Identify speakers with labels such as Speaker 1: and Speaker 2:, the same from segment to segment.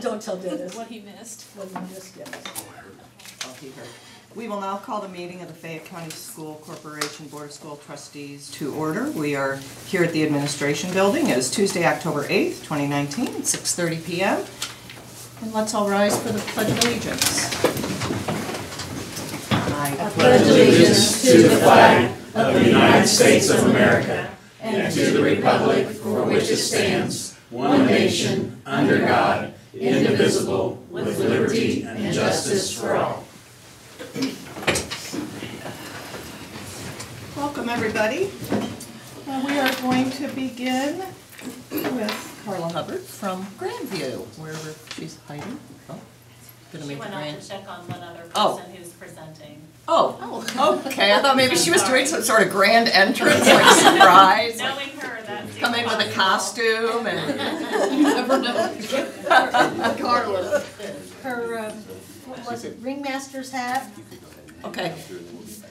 Speaker 1: don't tell Dennis.
Speaker 2: What he missed.
Speaker 1: What he missed, yes.
Speaker 3: Oh, he heard. We will now call the meeting of the Fayette County School Corporation Board of School Trustees to order. We are here at the Administration Building. It is Tuesday, October 8th, 2019, at 6:30 p.m. And let's all rise for the Pledge of Allegiance. I
Speaker 4: pledge allegiance to the flag of the United States of America and to the republic for which it stands, one nation, under God, indivisible, with liberty and justice for all.
Speaker 3: Welcome, everybody. We are going to begin with Carla Hubbard from Grandview, wherever she's hiding. Oh, gonna
Speaker 5: She
Speaker 3: make
Speaker 5: went
Speaker 3: the
Speaker 5: out
Speaker 3: grand.
Speaker 5: to check on one other
Speaker 3: Oh.
Speaker 5: person who's presenting.
Speaker 3: Oh, okay. I thought maybe she was doing some sort of grand entrance, like surprise. Like
Speaker 5: Knowing her, that
Speaker 3: come in with a costume and.
Speaker 1: You never know.
Speaker 3: Carla.
Speaker 1: Her, what was it, ringmaster's hat?
Speaker 3: Okay.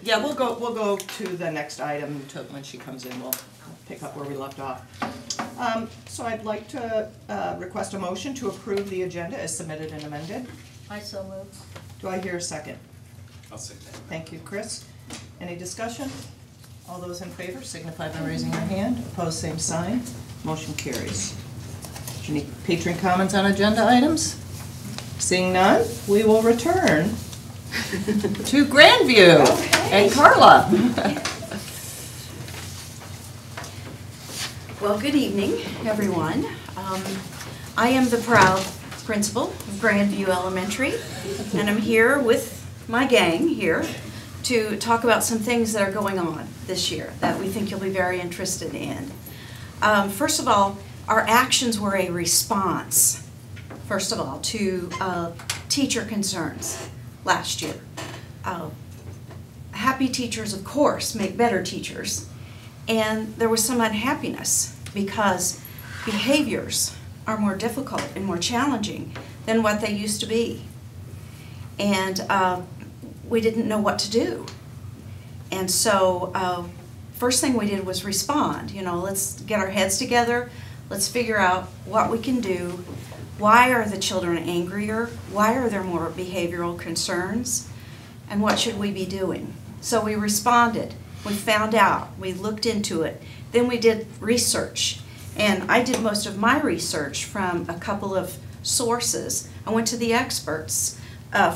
Speaker 3: Yeah, we'll go to the next item when she comes in. We'll pick up where we left off. So I'd like to request a motion to approve the agenda as submitted and amended.
Speaker 1: I so moved.
Speaker 3: Do I hear a second?
Speaker 4: I'll say that.
Speaker 3: Thank you, Chris. Any discussion? All those in favor signify by raising your hand. Opposed, same sign. Motion carries. Any patron comments on agenda items? Seeing none, we will return to Grandview and Carla.
Speaker 6: Well, good evening, everyone. I am the proud principal of Grandview Elementary, and I'm here with my gang here to talk about some things that are going on this year that we think you'll be very interested in. First of all, our actions were a response, first of all, to teacher concerns last year. Happy teachers, of course, make better teachers. And there was some unhappiness because behaviors are more difficult and more challenging than what they used to be. And we didn't know what to do. And so first thing we did was respond. You know, let's get our heads together. Let's figure out what we can do. Why are the children angrier? Why are there more behavioral concerns? And what should we be doing? So we responded. We found out. We looked into it. Then we did research. And I did most of my research from a couple of sources. I went to the experts.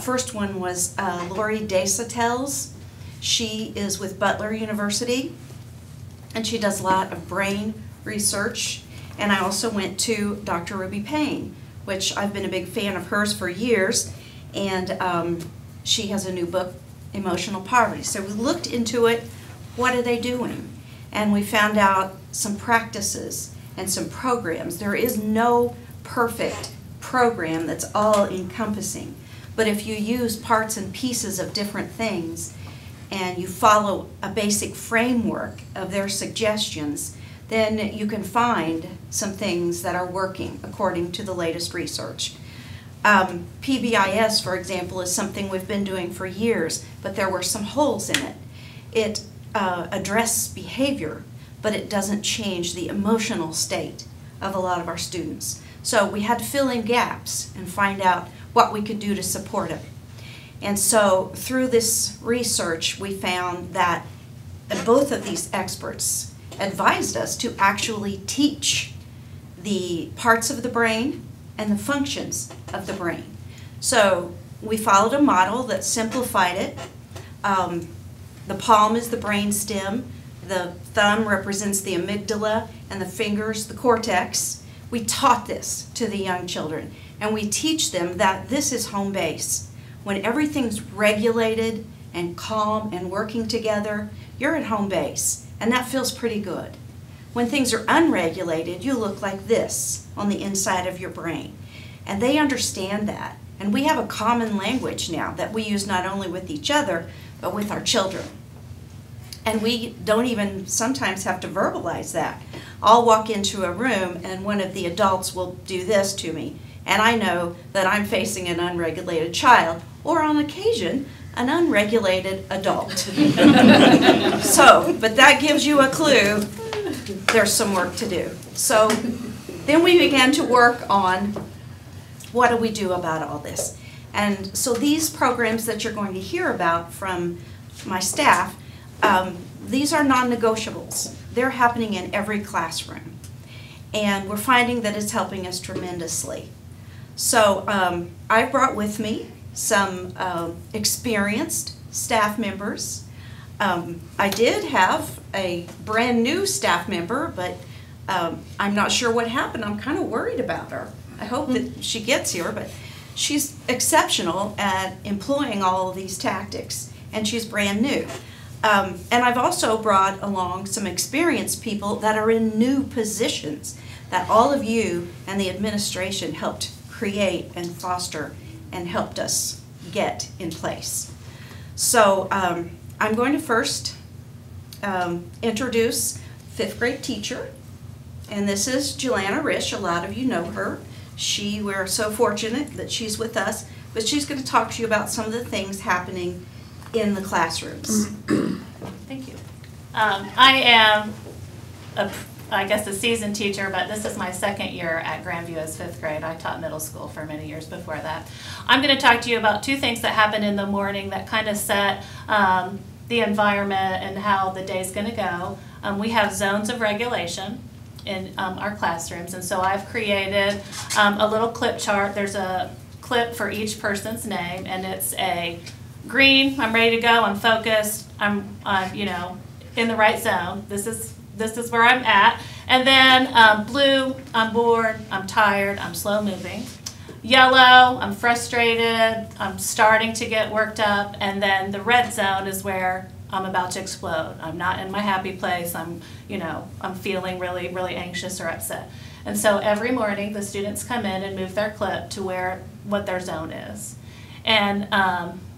Speaker 6: First one was Lori Desautel. She is with Butler University, and she does a lot of brain research. And I also went to Dr. Ruby Payne, which I've been a big fan of hers for years, and she has a new book, Emotional Poverty. So we looked into it. What are they doing? And we found out some practices and some programs. There is no perfect program that's all encompassing. But if you use parts and pieces of different things and you follow a basic framework of their suggestions, then you can find some things that are working according to the latest research. PBIS, for example, is something we've been doing for years, but there were some holes in it. It addresses behavior, but it doesn't change the emotional state of a lot of our students. So we had to fill in gaps and find out what we could do to support it. And so through this research, we found that both of these experts advised us to actually teach the parts of the brain and the functions of the brain. So we followed a model that simplified it. The palm is the brain stem, the thumb represents the amygdala, and the fingers, the cortex. We taught this to the young children, and we teach them that this is home base. When everything's regulated and calm and working together, you're at home base, and that feels pretty good. When things are unregulated, you look like this on the inside of your brain. And they understand that. And we have a common language now that we use not only with each other, but with our children. And we don't even sometimes have to verbalize that. I'll walk into a room and one of the adults will do this to me, and I know that I'm facing an unregulated child, or on occasion, an unregulated adult. So, but that gives you a clue there's some work to do. So then we began to work on what do we do about all this? And so these programs that you're going to hear about from my staff, these are non-negotiables. They're happening in every classroom. And we're finding that it's helping us tremendously. So I brought with me some experienced staff members. I did have a brand new staff member, but I'm not sure what happened. I'm kind of worried about her. I hope that she gets here, but she's exceptional at employing all of these tactics, and she's brand new. And I've also brought along some experienced people that are in new positions that all of you and the administration helped create and foster and helped us get in place. So I'm going to first introduce 5th grade teacher, and this is Jelana Risch. A lot of you know her. We're so fortunate that she's with us, but she's going to talk to you about some of the things happening in the classrooms.
Speaker 2: Thank you. I am, I guess, a seasoned teacher, but this is my second year at Grandview as 5th grade. I taught middle school for many years before that. I'm going to talk to you about 2 things that happen in the morning that kind of set the environment and how the day's going to go. We have zones of regulation in our classrooms, and so I've created a little clip chart. There's a clip for each person's name, and it's a green, I'm ready to go, I'm focused, I'm you know, in the right zone. This is where I'm at. And then blue, I'm bored, I'm tired, I'm slow moving. Yellow, I'm frustrated, I'm starting to get worked up. And then the red zone is where I'm about to explode. I'm not in my happy place. I'm feeling really, really anxious or upset. And so every morning the students come in and move their clip to what their zone is. And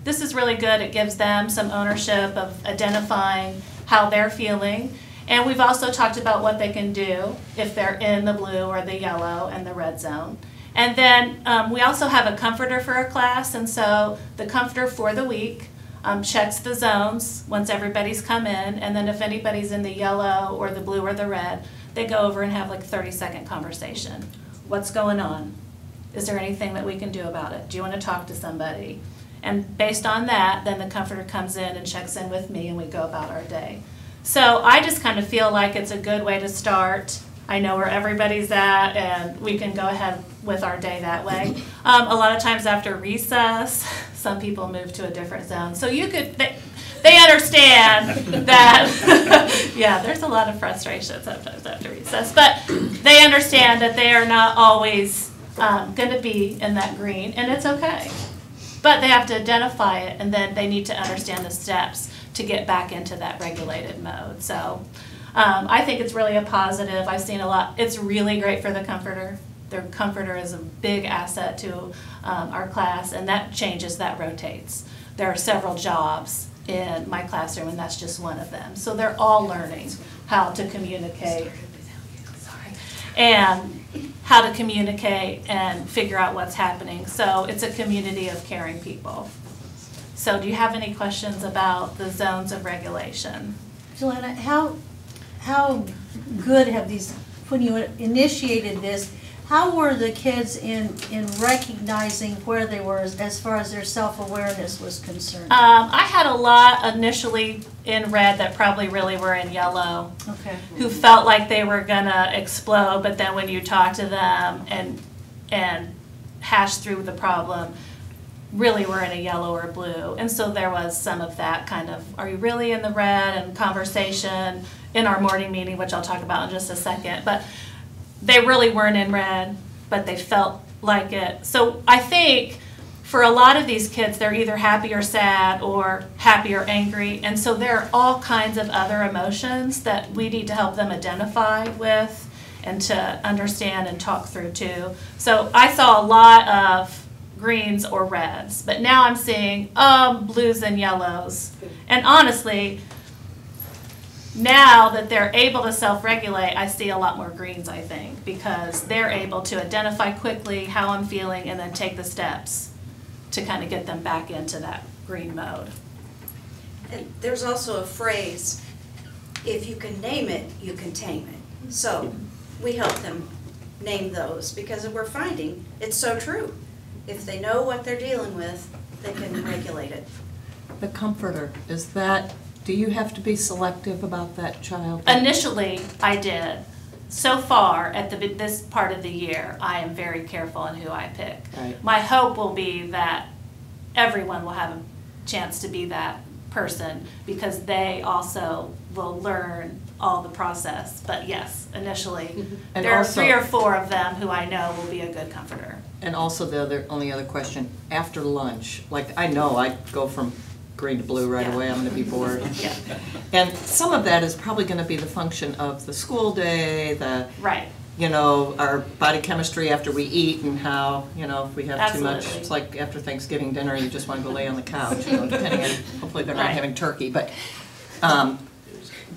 Speaker 2: this is really good. It gives them some ownership of identifying how they're feeling. And we've also talked about what they can do if they're in the blue or the yellow and the red zone. And then we also have a comforter for our class, and so the comforter for the week checks the zones once everybody's come in, and then if anybody's in the yellow or the blue or the red, they go over and have like a 30-second conversation. What's going on? Is there anything that we can do about it? Do you want to talk to somebody? And based on that, then the comforter comes in and checks in with me, and we go about our day. So I just kind of feel like it's a good way to start. I know where everybody's at, and we can go ahead with our day that way. A lot of times after recess, some people move to a different zone. So they understand that, yeah, there's a lot of frustration sometimes after recess, but they understand that they are not always going to be in that green, and it's okay. But they have to identify it, and then they need to understand the steps to get back into that regulated mode. So I think it's really a positive. I've seen a lot. It's really great for the comforter. Their comforter is a big asset to our class, and that changes, that rotates. There are several jobs in my classroom, and that's just one of them. So they're all learning how to communicate. And how to communicate and figure out what's happening. So it's a community of caring people. So do you have any questions about the zones of regulation?
Speaker 1: Jelana, how good have these, when you initiated this, how were the kids in recognizing where they were as far as their self-awareness was concerned?
Speaker 2: I had a lot initially in red that probably really were in yellow,
Speaker 1: okay,
Speaker 2: who felt like they were gonna explode, but then when you talk to them and hash through the problem, really were in a yellow or blue. And so there was some of that kind of, are you really in the red, and conversation in our morning meeting, which I'll talk about in just a second. But they really weren't in red, but they felt like it. So I think for a lot of these kids, they're either happy or sad or happy or angry. And so there are all kinds of other emotions that we need to help them identify with and to understand and talk through too. So I saw a lot of greens or reds, but now I'm seeing blues and yellows. And honestly, now that they're able to self-regulate, I see a lot more greens, I think, because they're able to identify quickly how I'm feeling and then take the steps to kind of get them back into that green mode.
Speaker 6: And there's also a phrase, if you can name it, you can tame it. So we help them name those because we're finding it's so true. if they know what they're dealing with, they can regulate it.
Speaker 3: The comforter, do you have to be selective about that child?
Speaker 2: Initially, I did. So far, at this part of the year, I am very careful on who I pick.
Speaker 3: Right.
Speaker 2: My hope will be that everyone will have a chance to be that person because they also will learn all the process. But yes, initially,
Speaker 3: And
Speaker 2: there are
Speaker 3: also-
Speaker 2: 3 or 4 of them who I know will be a good comforter.
Speaker 3: And also the only other question, after lunch, like I know I go from green to blue right
Speaker 2: Yeah.
Speaker 3: away, I'm gonna be bored.
Speaker 2: Yeah,
Speaker 3: And some of that is probably gonna be the function of the school day,
Speaker 2: right.
Speaker 3: our body chemistry after we eat and how, if we have too much,
Speaker 2: Absolutely.
Speaker 3: it's like after Thanksgiving dinner, you just wanna go lay on the couch, depending on, hopefully they're not
Speaker 2: Right.
Speaker 3: having turkey, but,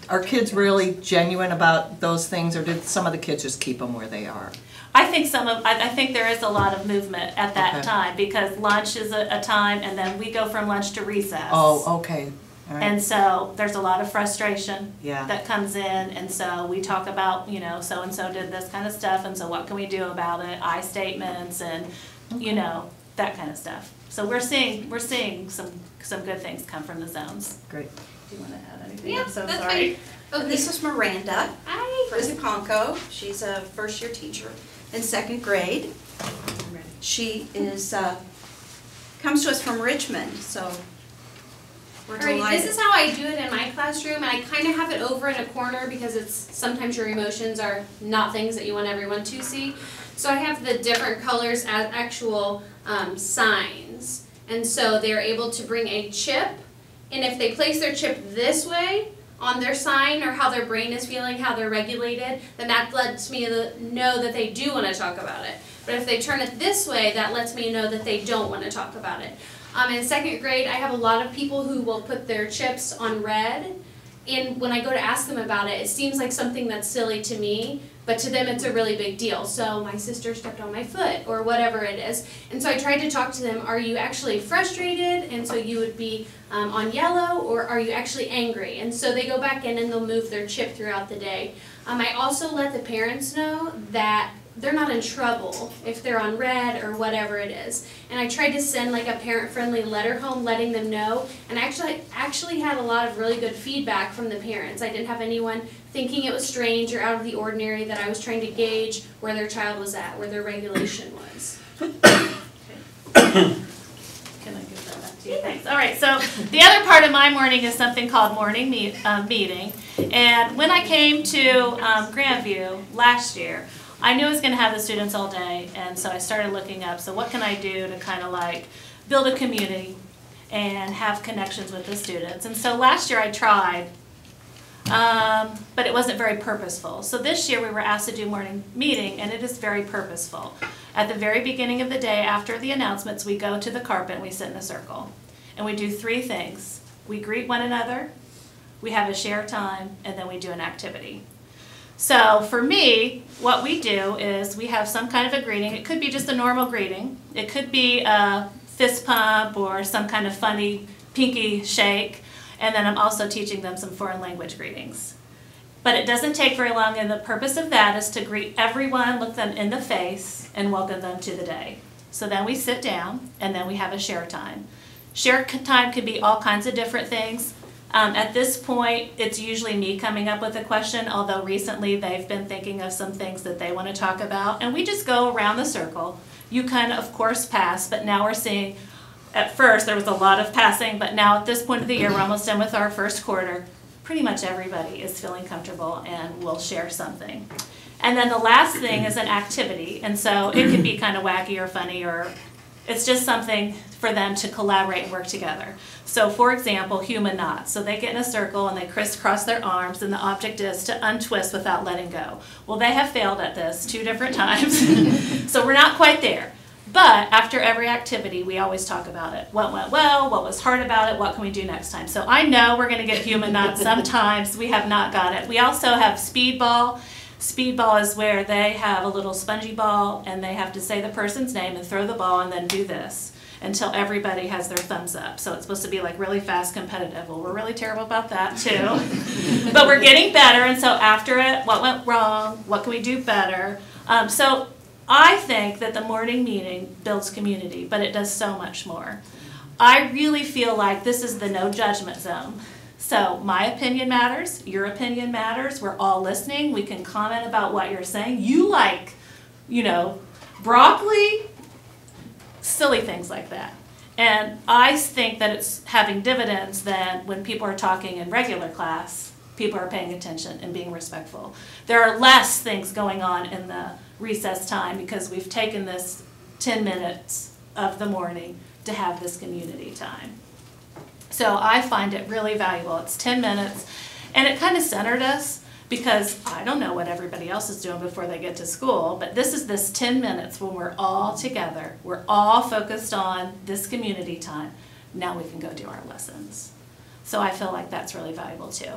Speaker 3: are kids really genuine about those things, or did some of the kids just keep them where they are?
Speaker 2: I think there is a lot of movement at that
Speaker 3: Okay.
Speaker 2: time because lunch is a time and then we go from lunch to recess.
Speaker 3: Oh, okay, all right.
Speaker 2: And so there's a lot of frustration
Speaker 3: Yeah.
Speaker 2: that comes in, and so we talk about, so-and-so did this kind of stuff, and so what can we do about it? I statements and, that kind of stuff. So we're seeing some good things come from the zones.
Speaker 3: Great.
Speaker 2: Do you want to add anything?
Speaker 5: Yeah,
Speaker 2: I'm so
Speaker 5: that's
Speaker 2: sorry.
Speaker 5: fine. Oh,
Speaker 6: And this is Miranda
Speaker 5: Hi.
Speaker 6: Frizzy-Ponco. She's a first-year teacher in 2nd grade. She is, comes to us from Richmond, so we're
Speaker 5: Alright,
Speaker 6: delighted.
Speaker 5: this is how I do it in my classroom, and I kind of have it over in a corner because sometimes your emotions are not things that you want everyone to see. So I have the different colors as actual signs, and so they're able to bring a chip, and if they place their chip this way on their sign or how their brain is feeling, how they're regulated, then that lets me know that they do want to talk about it. But if they turn it this way, that lets me know that they don't want to talk about it. In 2nd grade, I have a lot of people who will put their chips on red, and when I go to ask them about it, it seems like something that's silly to me, but to them it's a really big deal. So my sister stepped on my foot, or whatever it is. And so I tried to talk to them, are you actually frustrated? And so you would be on yellow, or are you actually angry? And so they go back in and they'll move their chip throughout the day. I also let the parents know that they're not in trouble if they're on red or whatever it is. And I tried to send like a parent-friendly letter home letting them know, and actually had a lot of really good feedback from the parents. I didn't have anyone thinking it was strange or out of the ordinary, that I was trying to gauge where their child was at, where their regulation was.
Speaker 2: Can I give that back to you? Thanks. All right, so the other part of my morning is something called morning meeting. And when I came to Grandview last year, I knew I was going to have the students all day, and so I started looking up, so what can I do to kind of like build a community and have connections with the students. And so last year I tried, but it wasn't very purposeful. So this year we were asked to do morning meeting, and it is very purposeful. At the very beginning of the day, after the announcements, we go to the carpet and we sit in a circle. And we do 3 things. We greet one another, we have a share time, and then we do an activity. So for me, what we do is we have some kind of a greeting. It could be just a normal greeting. It could be a fist pump or some kind of funny pinky shake. And then I'm also teaching them some foreign language greetings. But it doesn't take very long, and the purpose of that is to greet everyone, look them in the face, and welcome them to the day. So then we sit down, and then we have a share time. Share time could be all kinds of different things. At this point, it's usually me coming up with a question, although recently they've been thinking of some things that they want to talk about. And we just go around the circle. You can, of course, pass, but now we're seeing, at first there was a lot of passing, but now at this point of the year, we're almost done with our first quarter. Pretty much everybody is feeling comfortable and will share something. And then the last thing is an activity, and so it could be kind of wacky or funny, or it's just something for them to collaborate and work together. So for example, human knots. So they get in a circle and they crisscross their arms, and the object is to untwist without letting go. Well, they have failed at this 2 different times, so we're not quite there. But after every activity, we always talk about it. What went well, what was hard about it, what can we do next time? So I know we're gonna get human knots sometimes. We have not got it. We also have speedball. Speedball is where they have a little spongy ball and they have to say the person's name and throw the ball and then do this until everybody has their thumbs up. So it's supposed to be like really fast, competitive. Well, we're really terrible about that too. But we're getting better, and so after it, what went wrong? What can we do better? So I think that the morning meeting builds community, but it does so much more. I really feel like this is the no judgment zone. So my opinion matters, your opinion matters, we're all listening, we can comment about what you're saying. You like, broccoli, silly things like that. And I think that it's having dividends then when people are talking in regular class, people are paying attention and being respectful. There are less things going on in the recess time because we've taken this 10 minutes of the morning to have this community time. So I find it really valuable. It's 10 minutes, and it kind of centered us because I don't know what everybody else is doing before they get to school, but this is this 10 minutes when we're all together. We're all focused on this community time. Now we can go do our lessons. So I feel like that's really valuable too.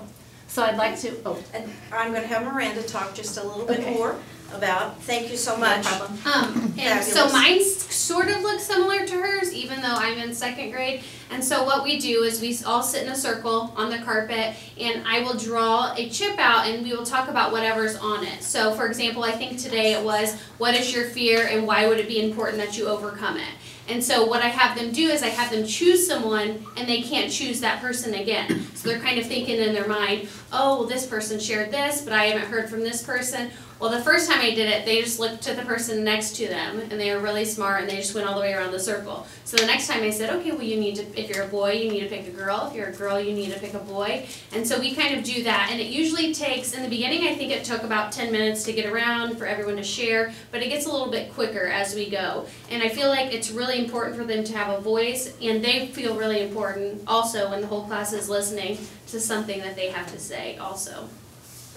Speaker 2: So I'd like to,
Speaker 6: And I'm going to have Miranda talk just a little bit
Speaker 2: Okay.
Speaker 6: more about, thank you so
Speaker 2: no
Speaker 6: much.
Speaker 2: problem.
Speaker 5: And so
Speaker 6: Fabulous.
Speaker 5: mine sort of looks similar to hers, even though I'm in second grade. And so what we do is we all sit in a circle on the carpet, and I will draw a chip out, and we will talk about whatever's on it. So for example, I think today it was, what is your fear and why would it be important that you overcome it? And so what I have them do is I have them choose someone, and they can't choose that person again. So they're kind of thinking in their mind, oh, well, this person shared this, but I haven't heard from this person. Well, the first time I did it, they just looked to the person next to them, and they were really smart, and they just went all the way around the circle. So the next time I said, okay, well, you need to, if you're a boy, you need to pick a girl. If you're a girl, you need to pick a boy. And so we kind of do that, and it usually takes, in the beginning, I think it took about 10 minutes to get around for everyone to share, but it gets a little bit quicker as we go. And I feel like it's really important for them to have a voice, and they feel really important also when the whole class is listening to something that they have to say also.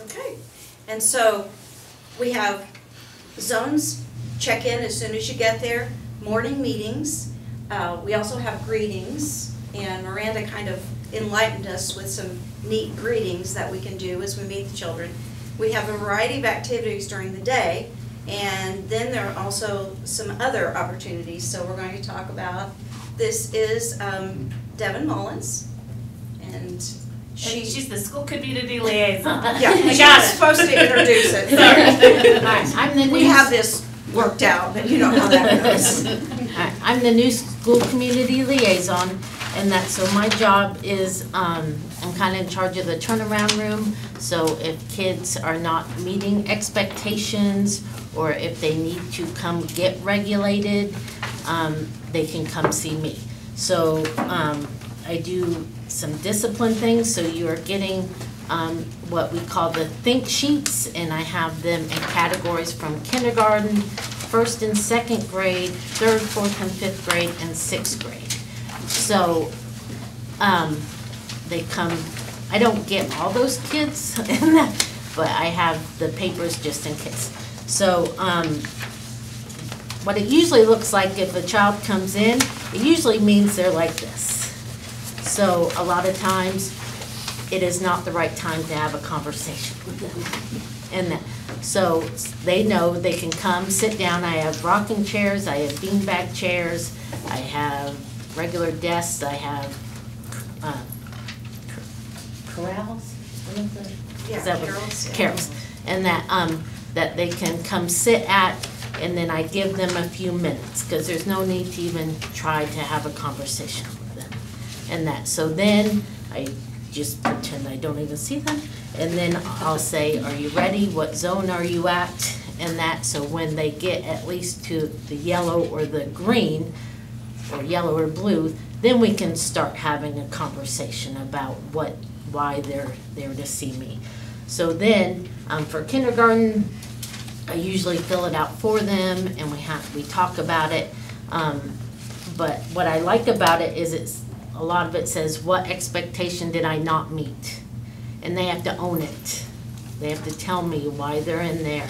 Speaker 6: Okay, and so we have zones, check in as soon as you get there, morning meetings. We also have greetings, and Miranda kind of enlightened us with some neat greetings that we can do as we meet the children. We have a variety of activities during the day, and then there are also some other opportunities. So we're going to talk about, this is Devin Mullins, and
Speaker 2: She's the school community liaison.
Speaker 6: yeah,
Speaker 2: I
Speaker 6: she
Speaker 2: got
Speaker 6: was
Speaker 2: it.
Speaker 6: supposed to introduce it.
Speaker 7: Hi, I'm the
Speaker 6: We
Speaker 7: new,
Speaker 6: have this worked out, but you know how that goes.
Speaker 7: hi, I'm the new school community liaison, and so my job is, I'm kind of in charge of the turnaround room. So if kids are not meeting expectations, or if they need to come get regulated, they can come see me. So I do some discipline things, so you are getting what we call the think sheets, and I have them in categories from kindergarten, 1st and 2nd grade, 3rd, 4th, and 5th grade, and 6th grade. So they come, I don't get all those kids in that, but I have the papers just in case. So what it usually looks like if a child comes in, it usually means they're like this. So a lot of times, it is not the right time to have a conversation with them. And so they know they can come, sit down. I have rocking chairs, I have beanbag chairs, I have regular desks, I have corrals? Is that what-
Speaker 6: Carols, yeah.
Speaker 7: Carols. And that they can come sit at, and then I give them a few minutes, because there's no need to even try to have a conversation with them. And so then I just pretend I don't even see them, and then I'll say, are you ready? What zone are you at? And so when they get at least to the yellow or the green, or yellow or blue, then we can start having a conversation about why they're there to see me. So then, for kindergarten, I usually fill it out for them, and we talk about it. But what I like about it is a lot of it says, what expectation did I not meet? And they have to own it. They have to tell me why they're in there.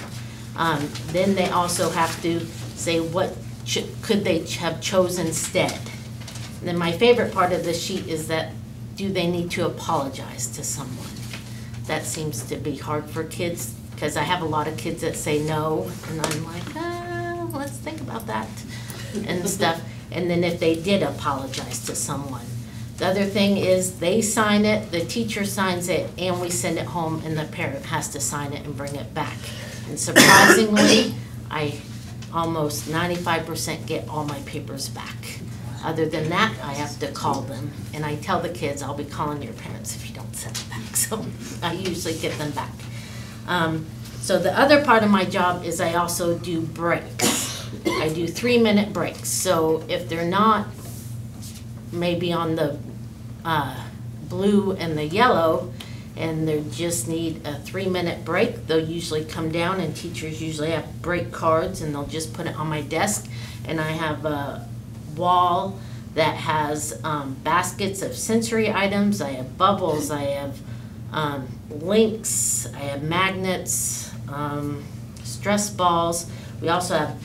Speaker 7: Then they also have to say what could they have chosen instead. And then my favorite part of the sheet is that, do they need to apologize to someone? That seems to be hard for kids, because I have a lot of kids that say no, and I'm like, let's think about that and stuff. And then if they did apologize to someone. The other thing is they sign it, the teacher signs it, and we send it home, and the parent has to sign it and bring it back. And surprisingly, almost 95% get all my papers back. Other than that, I have to call them, and I tell the kids, I'll be calling your parents if you don't send it back, so I usually get them back. So the other part of my job is I also do breaks. I do 3-minute breaks, so if they're not maybe on the blue and the yellow, and they just need a 3-minute break, they'll usually come down, and teachers usually have break cards, and they'll just put it on my desk, and I have a wall that has baskets of sensory items. I have bubbles, I have links, I have magnets, stress balls. We also have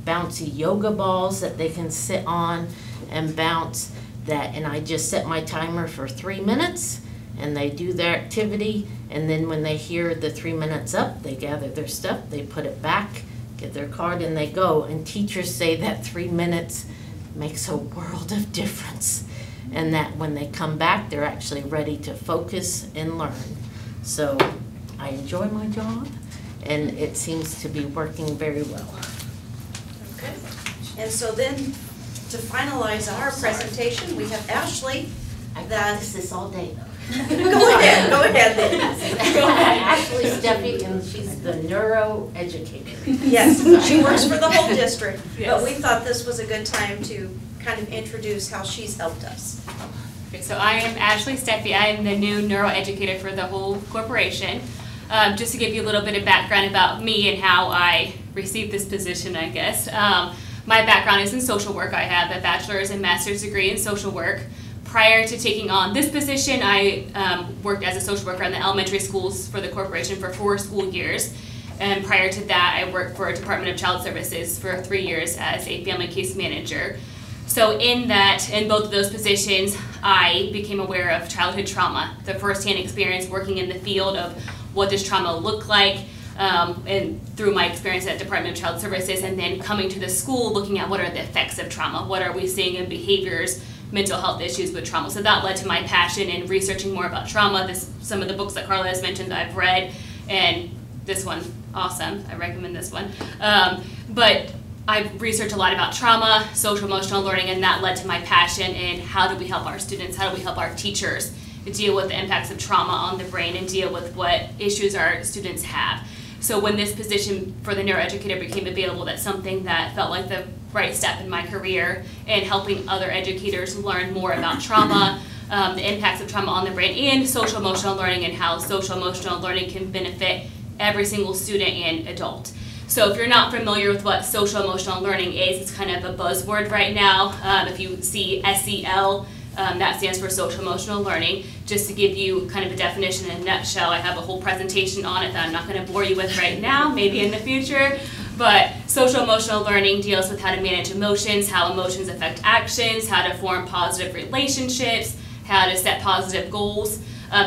Speaker 7: bouncy yoga balls that they can sit on and bounce that, and I just set my timer for 3 minutes, and they do their activity, and then when they hear the 3 minutes up, they gather their stuff, they put it back, get their card, and they go. And teachers say that 3 minutes makes a world of difference, and that when they come back, they're actually ready to focus and learn. So I enjoy my job, and it seems to be working very well.
Speaker 6: Okay. And so then, to finalize our presentation, we have Ashley.
Speaker 7: I practice this all day though.
Speaker 6: Go ahead then.
Speaker 7: Ashley Steffi, and she's the neuro educator.
Speaker 6: Yes, she works for the whole district, but
Speaker 2: Yes.
Speaker 6: we thought this was a good time to kind of introduce how she's helped us.
Speaker 5: Okay, so I am Ashley Steffi. I am the new neuroeducator for the whole corporation. Just to give you a little bit of background about me and how I received this position, I guess. My background is in social work. I have a bachelor's and master's degree in social work. Prior to taking on this position, I worked as a social worker in the elementary schools for the corporation for 4 school years. And prior to that, I worked for Department of Child Services for 3 years as a family case manager. So in both of those positions, I became aware of childhood trauma, the firsthand experience working in the field of what does trauma look like, and through my experience at Department of Child Services, and then coming to the school, looking at what are the effects of trauma, what are we seeing in behaviors, mental health issues with trauma. So that led to my passion in researching more about trauma. Some of the books that Carla has mentioned that I've read, and this one, awesome, I recommend this one. But I've researched a lot about trauma, social emotional learning, and that led to my passion in how do we help our students, how do we help our teachers deal with the impacts of trauma on the brain and deal with what issues our students have. So when this position for the neuroeducator became available, that's something that felt like the right step in my career in helping other educators learn more about trauma, the impacts of trauma on the brain, and social emotional learning, and how social emotional learning can benefit every single student and adult. So if you're not familiar with what social emotional learning is, it's kind of a buzzword right now. If you see SEL, that stands for social emotional learning. Just to give you kind of a definition in a nutshell, I have a whole presentation on it that I'm not going to bore you with right now, maybe in the future. But social emotional learning deals with how to manage emotions, how emotions affect actions, how to form positive relationships, how to set positive goals.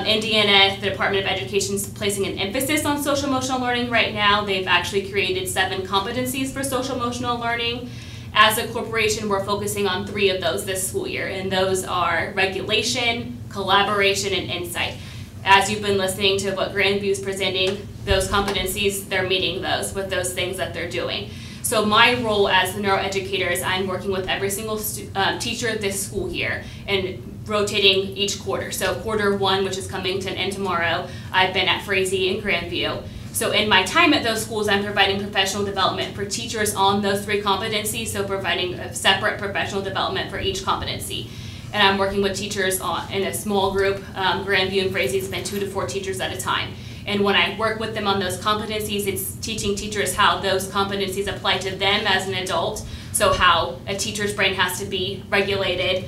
Speaker 5: Indiana, the Department of Education, is placing an emphasis on social emotional learning right now. They've actually created 7 competencies for social emotional learning. As a corporation, we're focusing on 3 of those this school year, and those are regulation, collaboration, and insight. As you've been listening to what Grandview is presenting, those competencies, they're meeting those with those things that they're doing. So my role as the neuroeducator is I'm working with every single teacher this school year and rotating each quarter. So quarter 1, which is coming to an end tomorrow, I've been at Frazee and Grandview. So in my time at those schools, I'm providing professional development for teachers on those 3 competencies, so providing a separate professional development for each competency. And I'm working with teachers in a small group. Grandview and Frazee has been 2 to 4 teachers at a time. And when I work with them on those competencies, it's teaching teachers how those competencies apply to them as an adult. So how a teacher's brain has to be regulated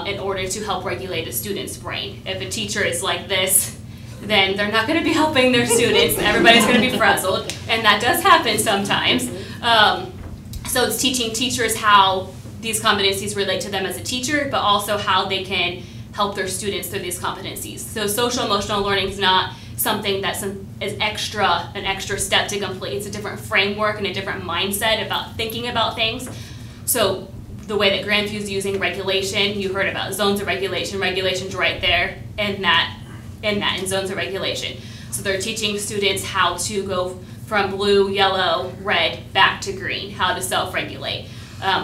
Speaker 5: in order to help regulate a student's brain. If a teacher is like this, then they're not going to be helping their students. Everybody's going to be frazzled, and that does happen sometimes. So it's teaching teachers how these competencies relate to them as a teacher, but also how they can help their students through these competencies. So social emotional learning is not something that's an extra step to complete. It's a different framework and a different mindset about thinking about things. So the way that Grandview is using regulation, you heard about zones of regulation. Regulation's right there in zones of regulation. So they're teaching students how to go from blue, yellow, red, back to green, how to self-regulate.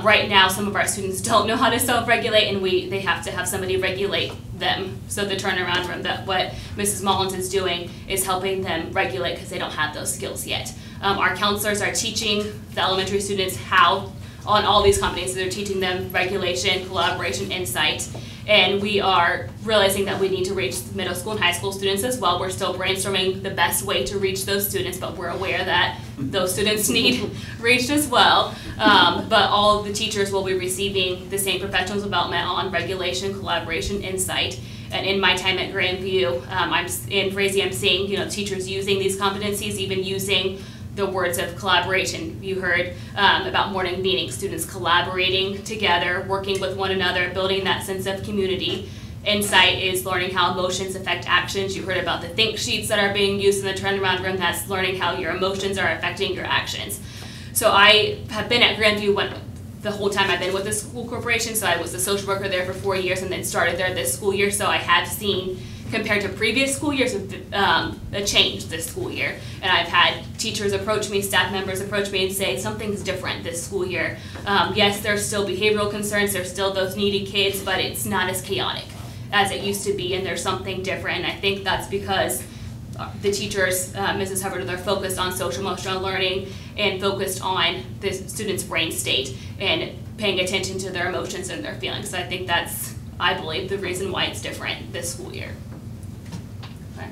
Speaker 5: Right now, some of our students don't know how to self-regulate, and they have to have somebody regulate them. So the turnaround from what Mrs. Mullins is doing is helping them regulate because they don't have those skills yet. Our counselors are teaching the elementary students how, on all these competencies, they're teaching them regulation, collaboration, insight, and we are realizing that we need to reach middle school and high school students as well. We're still brainstorming the best way to reach those students, but we're aware that those students need reached as well. But all of the teachers will be receiving the same professional development on regulation, collaboration, insight. And in my time at Grandview, in Frazee, I'm seeing teachers using these competencies, even using the words of collaboration. You heard about morning meetings, students collaborating together, working with one another, building that sense of community. Insight is learning how emotions affect actions. You heard about the think sheets that are being used in the turnaround room. That's learning how your emotions are affecting your actions. So I have been at Grandview the whole time I've been with the school corporation. So I was a social worker there for 4 years and then started there this school year. So I have seen, compared to previous school years, a change this school year. And I've had teachers approach me, staff members approach me and say something's different this school year. Yes, there's still behavioral concerns, there's still those needy kids, but it's not as chaotic as it used to be, and there's something different. And I think that's because the teachers, Mrs. Hubbard, they're focused on social emotional learning and focused on the student's brain state and paying attention to their emotions and their feelings. So I think that's, I believe, the reason why it's different this school year.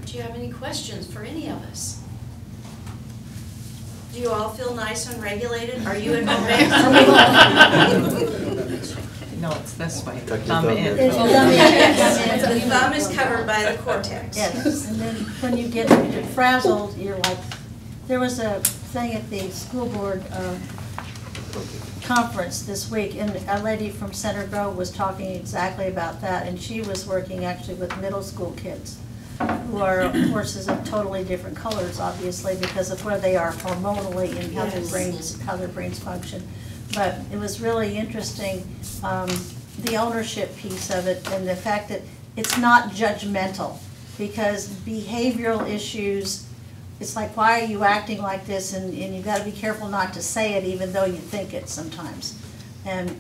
Speaker 6: Do you have any questions for any of us? Do you all feel nice and regulated? Are you in Quebec?
Speaker 3: No, it's this way.
Speaker 4: Tuck your
Speaker 3: Thumb
Speaker 4: thumb
Speaker 3: in.
Speaker 4: in.
Speaker 6: The thumb is covered by the cortex.
Speaker 1: Yes, and then when you get frazzled, you're like, there was a thing at the school board conference this week, and a lady from Center Grove was talking exactly about that, and she was working actually with middle school kids who are horses of totally different colors, obviously, because of where they are hormonally and how their brains function. But it was really interesting, the ownership piece of it and the fact that it's not judgmental, because behavioral issues, it's like, why are you acting like this? And you've got to be careful not to say it even though you think it sometimes. And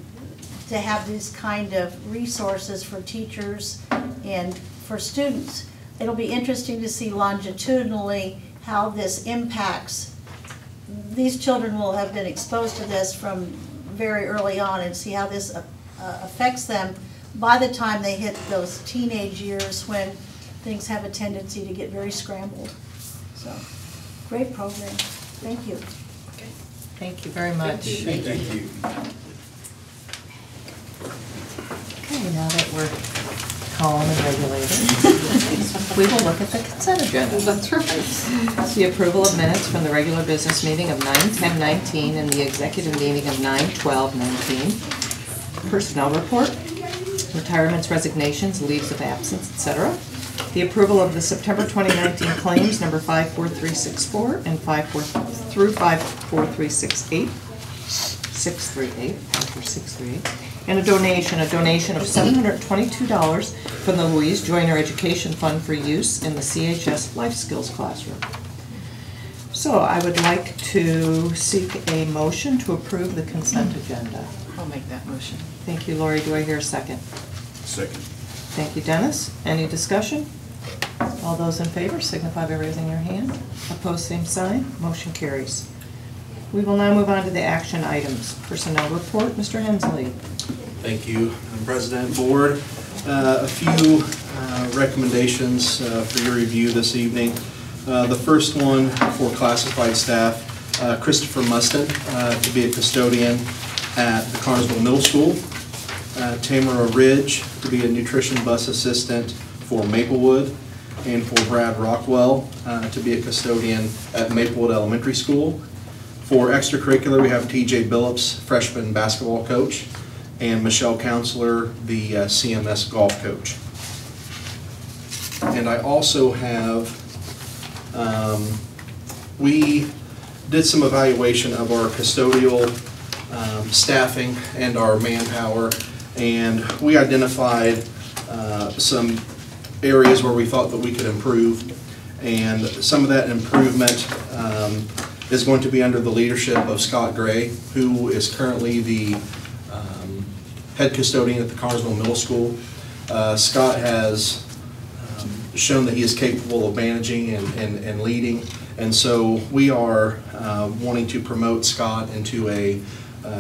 Speaker 1: to have these kind of resources for teachers and for students. It'll be interesting to see longitudinally how this impacts. These children will have been exposed to this from very early on, and see how this affects them by the time they hit those teenage years when things have a tendency to get very scrambled. So, great program. Thank you.
Speaker 6: Okay.
Speaker 3: Thank you very much.
Speaker 4: Thank you.
Speaker 3: Okay, now that we're calm and regulated, we will look at the consent agenda.
Speaker 8: That's right.
Speaker 3: The approval of minutes from the regular business meeting of 9/10/19 and the executive meeting of 9/12/19. Personnel report, retirements, resignations, leaves of absence, etc. The approval of the September 2019 claims number 54364 and 54368, 638, and a donation of $722 from the Louise Joyner Education Fund for use in the CHS Life Skills classroom. So I would like to seek a motion to approve the consent agenda.
Speaker 8: I'll make that motion.
Speaker 3: Thank you, Lori. Do I hear a second?
Speaker 4: Second.
Speaker 3: Thank you, Dennis. Any discussion? All those in favor signify by raising your hand. Opposed, same sign. Motion carries. We will now move on to the action items. Personnel report, Mr. Hensley.
Speaker 9: Thank you, Madam President, Board. A few recommendations for your review this evening. The first one for classified staff, Christopher Mustin to be a custodian at the Connersville Middle School. Tamara Ridge to be a nutrition bus assistant for Maplewood, and for Brad Rockwell to be a custodian at Maplewood Elementary School. For extracurricular, we have TJ Billups, freshman basketball coach, and Michelle Counselor, the CMS golf coach. And I also have, we did some evaluation of our custodial staffing and our manpower, and we identified some areas where we thought that we could improve. And some of that improvement is going to be under the leadership of Scott Gray, who is currently the head custodian at the Connersville Middle School. Scott has shown that he is capable of managing and leading, and so we are wanting to promote Scott into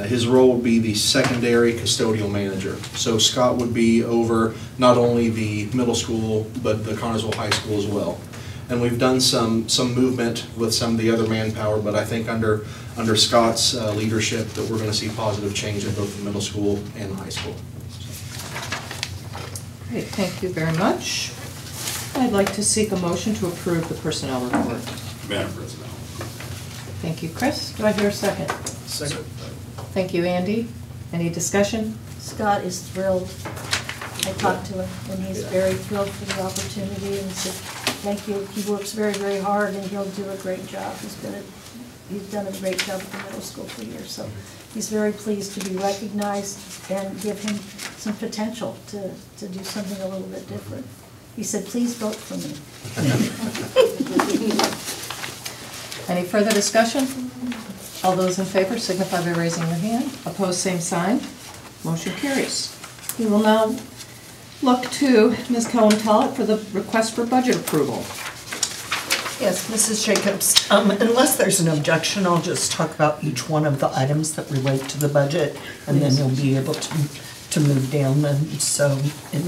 Speaker 9: his role would be the secondary custodial manager. So Scott would be over not only the middle school, but the Connersville High School as well. And we've done some movement with some of the other manpower, but I think under Scott's leadership that we're going to see positive change in both the middle school and the high school.
Speaker 3: Great, thank you very much. I'd like to seek a motion to approve the personnel report.
Speaker 4: Madam President.
Speaker 3: Thank you, Chris. Do I hear a second?
Speaker 4: Second.
Speaker 3: Thank you, Andy. Any discussion?
Speaker 1: Scott is thrilled. I talked to him, and he's very thrilled for the opportunity, and said, thank you. He works very, very hard, and he'll do a great job. He's done a great job at the middle school for years, so he's very pleased to be recognized and give him some potential to do something a little bit different. He said, please vote for me.
Speaker 3: Any further discussion? All those in favor signify by raising your hand. Opposed, same sign. Motion carries. We will now look to Ms. Cohen-Tellett for the request for budget approval.
Speaker 10: Yes, Mrs. Jacobs, unless there's an objection, I'll just talk about each one of the items that relate to the budget, and then you'll be able to move down, and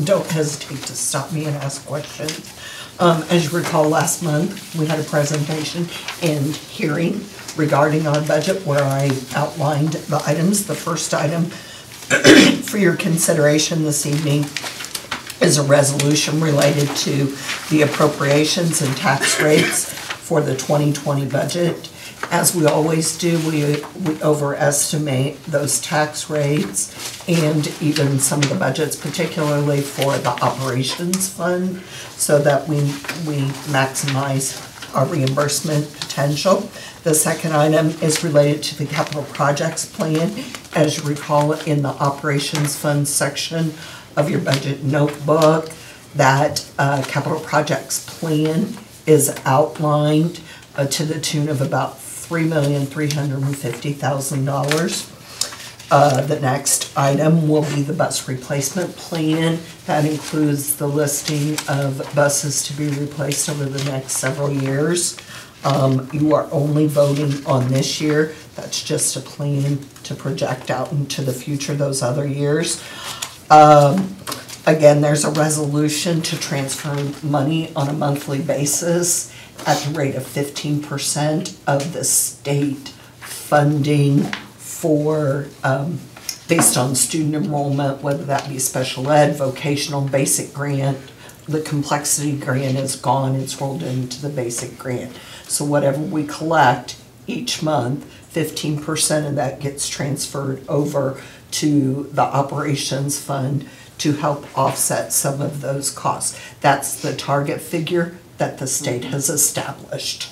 Speaker 10: don't hesitate to stop me and ask questions. As you recall, last month, we had a presentation and hearing regarding our budget where I outlined the items. The first item for your consideration this evening is a resolution related to the appropriations and tax rates for the 2020 budget. As we always do, we overestimate those tax rates and even some of the budgets, particularly for the operations fund, so that we maximize our reimbursement potential. The second item is related to the capital projects plan. As you recall, in the operations fund section of your budget notebook, that capital projects plan is outlined to the tune of about $3,350,000. The next item will be the bus replacement plan. That includes the listing of buses to be replaced over the next several years. You are only voting on this year. That's just a plan to project out into the future those other years. Again, there's a resolution to transfer money on a monthly basis at the rate of 15% of the state funding for, based on student enrollment, whether that be special ed, vocational, basic grant. The complexity grant is gone, it's rolled into the basic grant. So whatever we collect each month, 15% of that gets transferred over to the operations fund to help offset some of those costs. That's the target figure that the state has established.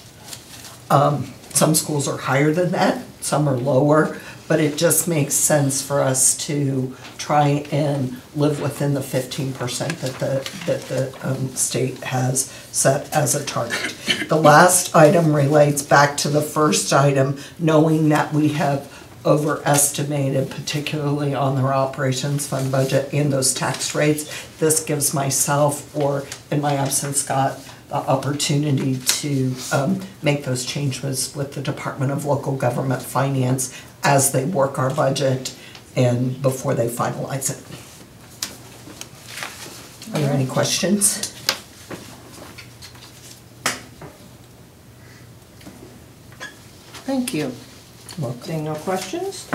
Speaker 10: Some schools are higher than that, some are lower, but it just makes sense for us to try and live within the 15% that the state has set as a target. The last item relates back to the first item, knowing that we have overestimated, particularly on our operations fund budget and those tax rates. This gives myself, or in my absence, Scott, the opportunity to make those changes with the Department of Local Government Finance as they work our budget and before they finalize it. Are there any questions?
Speaker 3: Thank you.
Speaker 10: Welcome.
Speaker 3: Seeing no questions,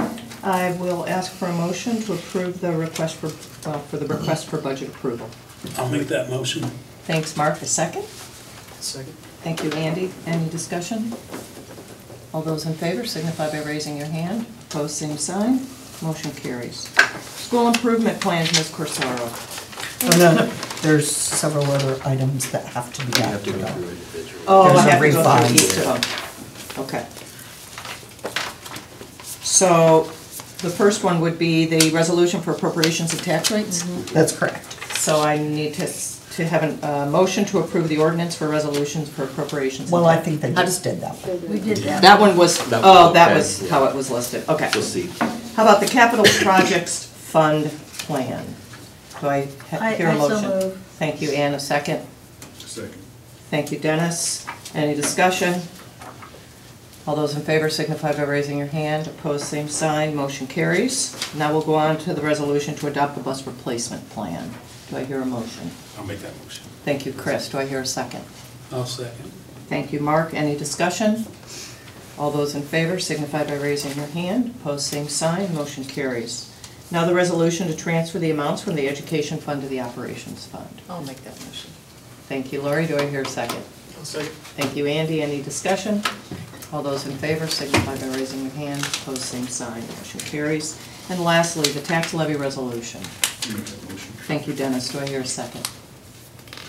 Speaker 3: I will ask for a motion to approve the request for the request for budget approval.
Speaker 4: I'll make that motion.
Speaker 3: Thanks, Mark. A second?
Speaker 9: Second.
Speaker 3: Thank you, Andy. Any discussion? All those in favor signify by raising your hand. Opposed, same sign. Motion carries. School improvement plans, Ms. Corsaro.
Speaker 10: Oh, no, there's several other items that have to be acted on.
Speaker 3: Oh,
Speaker 10: There's
Speaker 3: I
Speaker 10: a
Speaker 3: have to go
Speaker 10: refund.
Speaker 3: through each of them. Okay. So the first one would be the resolution for appropriations of tax rates.
Speaker 10: That's correct.
Speaker 3: So I need to to have a motion to approve the ordinance for resolutions for appropriations.
Speaker 10: Well, I think they just did that one.
Speaker 1: We did that.
Speaker 3: That one was,
Speaker 4: That
Speaker 3: oh,
Speaker 4: was
Speaker 3: that
Speaker 4: okay,
Speaker 3: was
Speaker 4: yeah.
Speaker 3: how it was listed, okay.
Speaker 4: We'll see.
Speaker 3: How about the capital projects fund plan? Do I hear a
Speaker 1: I so
Speaker 3: motion?
Speaker 1: move.
Speaker 3: Thank you, Ann, a second.
Speaker 4: Second.
Speaker 3: Thank you, Dennis. Any discussion? All those in favor signify by raising your hand. Opposed, same sign. Motion carries. Now we'll go on to the resolution to adopt the bus replacement plan. Do I hear a motion?
Speaker 4: I'll make that motion.
Speaker 3: Thank you, Chris. Do I hear a second?
Speaker 4: I'll second.
Speaker 3: Thank you, Mark. Any discussion? All those in favor signify by raising your hand. Opposed, same sign. Motion carries. Now the resolution to transfer the amounts from the education fund to the operations fund.
Speaker 8: I'll make that motion.
Speaker 3: Thank you, Lori. Do I hear a second?
Speaker 4: I'll second.
Speaker 3: Thank you, Andy. Any discussion? All those in favor signify by raising your hand. Opposed, same sign. Motion carries. And lastly, the tax levy resolution.
Speaker 4: Make that motion.
Speaker 3: Thank you, Dennis. Do I hear a second?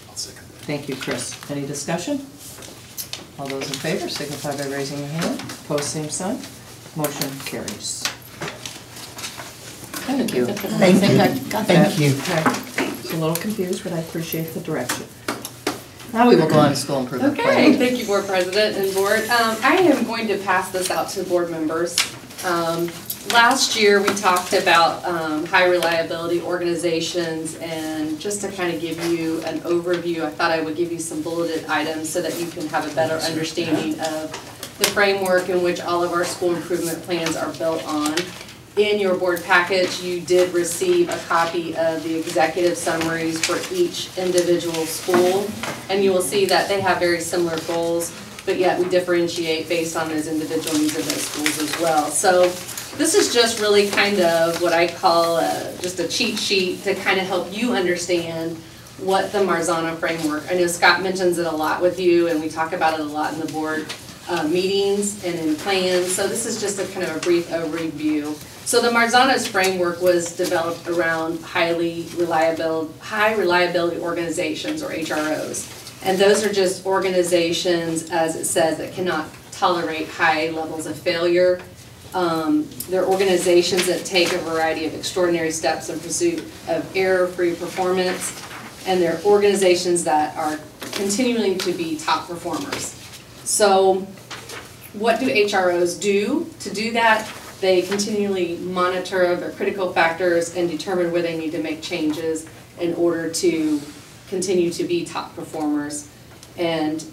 Speaker 4: I'll second that.
Speaker 3: Thank you, Chris. Any discussion? All those in favor signify by raising your hand. Opposed, same sign. Motion carries. Thank you.
Speaker 10: Thank you. Thank you.
Speaker 3: Okay. It's a little confused, but I appreciate the direction. Now we will go on to school improvement
Speaker 11: Okay,
Speaker 3: plan.
Speaker 11: thank you, Board President and Board. I am going to pass this out to the board members. Last year, we talked about high reliability organizations, and just to kind of give you an overview, I thought I would give you some bulleted items so that you can have a better understanding of the framework in which all of our school improvement plans are built on. In your board package, you did receive a copy of the executive summaries for each individual school, and you will see that they have very similar goals, but yet we differentiate based on those individual needs of those schools as well. So this is just really kind of what I call just a cheat sheet to kind of help you understand what the Marzano framework. I know Scott mentions it a lot with you, and we talk about it a lot in the board meetings and in plans. So this is just a kind of a brief overview. So the Marzano's framework was developed around high reliability organizations, or HROs. And those are just organizations, as it says, that cannot tolerate high levels of failure. They're organizations that take a variety of extraordinary steps in pursuit of error-free performance. And they're organizations that are continuing to be top performers. So what do HROs do to do that? They continually monitor their critical factors and determine where they need to make changes in order to continue to be top performers. And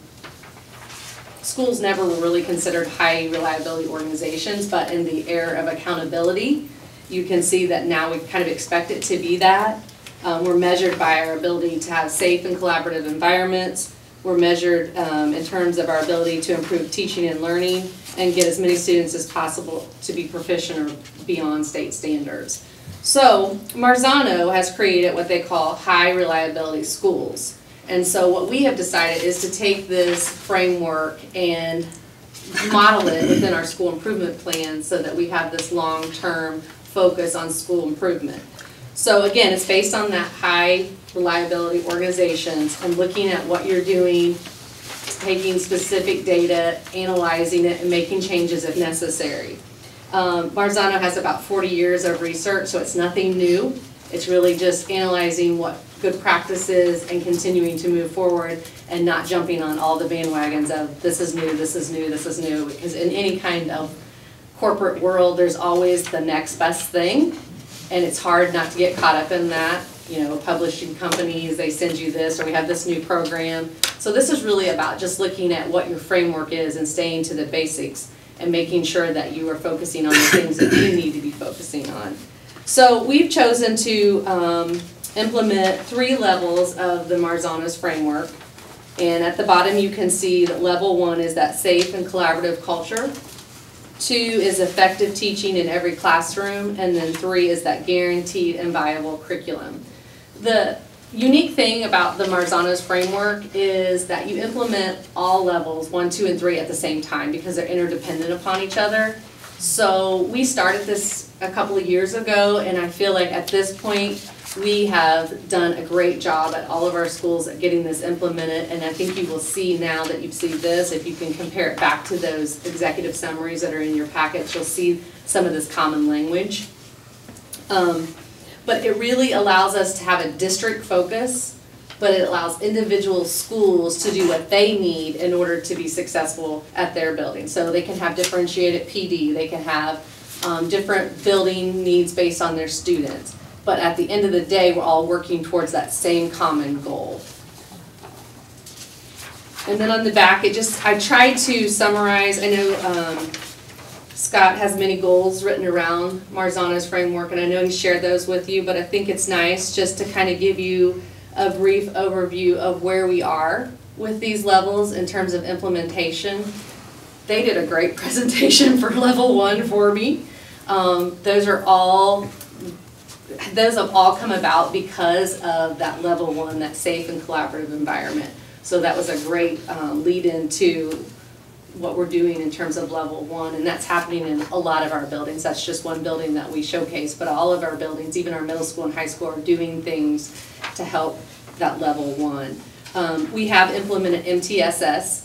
Speaker 11: schools never were really considered high reliability organizations, but in the era of accountability, you can see that now we kind of expect it to be that. We're measured by our ability to have safe and collaborative environments. We're measured in terms of our ability to improve teaching and learning and get as many students as possible to be proficient or beyond state standards. So Marzano has created what they call high reliability schools. And so what we have decided is to take this framework and model it within our school improvement plan so that we have this long-term focus on school improvement. So again, it's based on that high reliability organizations and looking at what you're doing, taking specific data, analyzing it, and making changes if necessary. Marzano has about 40 years of research, so it's nothing new. It's really just analyzing what good practice is and continuing to move forward and not jumping on all the bandwagons of this is new, this is new, this is new. Because in any kind of corporate world, there's always the next best thing, and it's hard not to get caught up in that. You know, publishing companies, they send you this, or we have this new program. So this is really about just looking at what your framework is and staying to the basics and making sure that you are focusing on the things that you need to be focusing on. So we've chosen to implement 3 levels of the Marzano's framework. And at the bottom you can see that level 1 is that safe and collaborative culture. 2 is effective teaching in every classroom. And then 3 is that guaranteed and viable curriculum. The unique thing about the Marzano's framework is that you implement all levels 1, 2, and 3 at the same time because they're interdependent upon each other. So we started this a couple of years ago, and I feel like at this point we have done a great job at all of our schools at getting this implemented, and I think you will see now that you see this, if you can compare it back to those executive summaries that are in your package, you'll see some of this common language. But it really allows us to have a district focus but it allows individual schools to do what they need in order to be successful at their building. So they can have differentiated PD, they can have different building needs based on their students. But at the end of the day, we're all working towards that same common goal. And then on the back, I tried to summarize. I know Scott has many goals written around Marzano's framework, and I know he shared those with you, but I think it's nice just to kind of give you a brief overview of where we are with these levels in terms of implementation. They did a great presentation for level 1 for me. Those have all come about because of that level 1, that safe and collaborative environment. So that was a great lead into what we're doing in terms of level 1, and that's happening in a lot of our buildings. That's just one building that we showcase, but all of our buildings, even our middle school and high school, are doing things to help that level 1. We have implemented MTSS,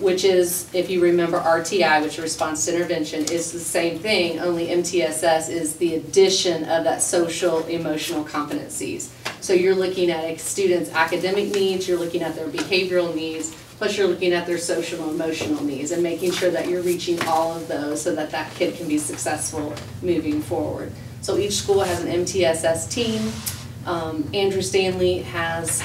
Speaker 11: which is, if you remember RTI, which is response to intervention, is the same thing, only MTSS is the addition of that social emotional competencies. So you're looking at a student's academic needs, you're looking at their behavioral needs, plus you're looking at their social and emotional needs and making sure that you're reaching all of those so that that kid can be successful moving forward. So each school has an MTSS team. Andrew Stanley has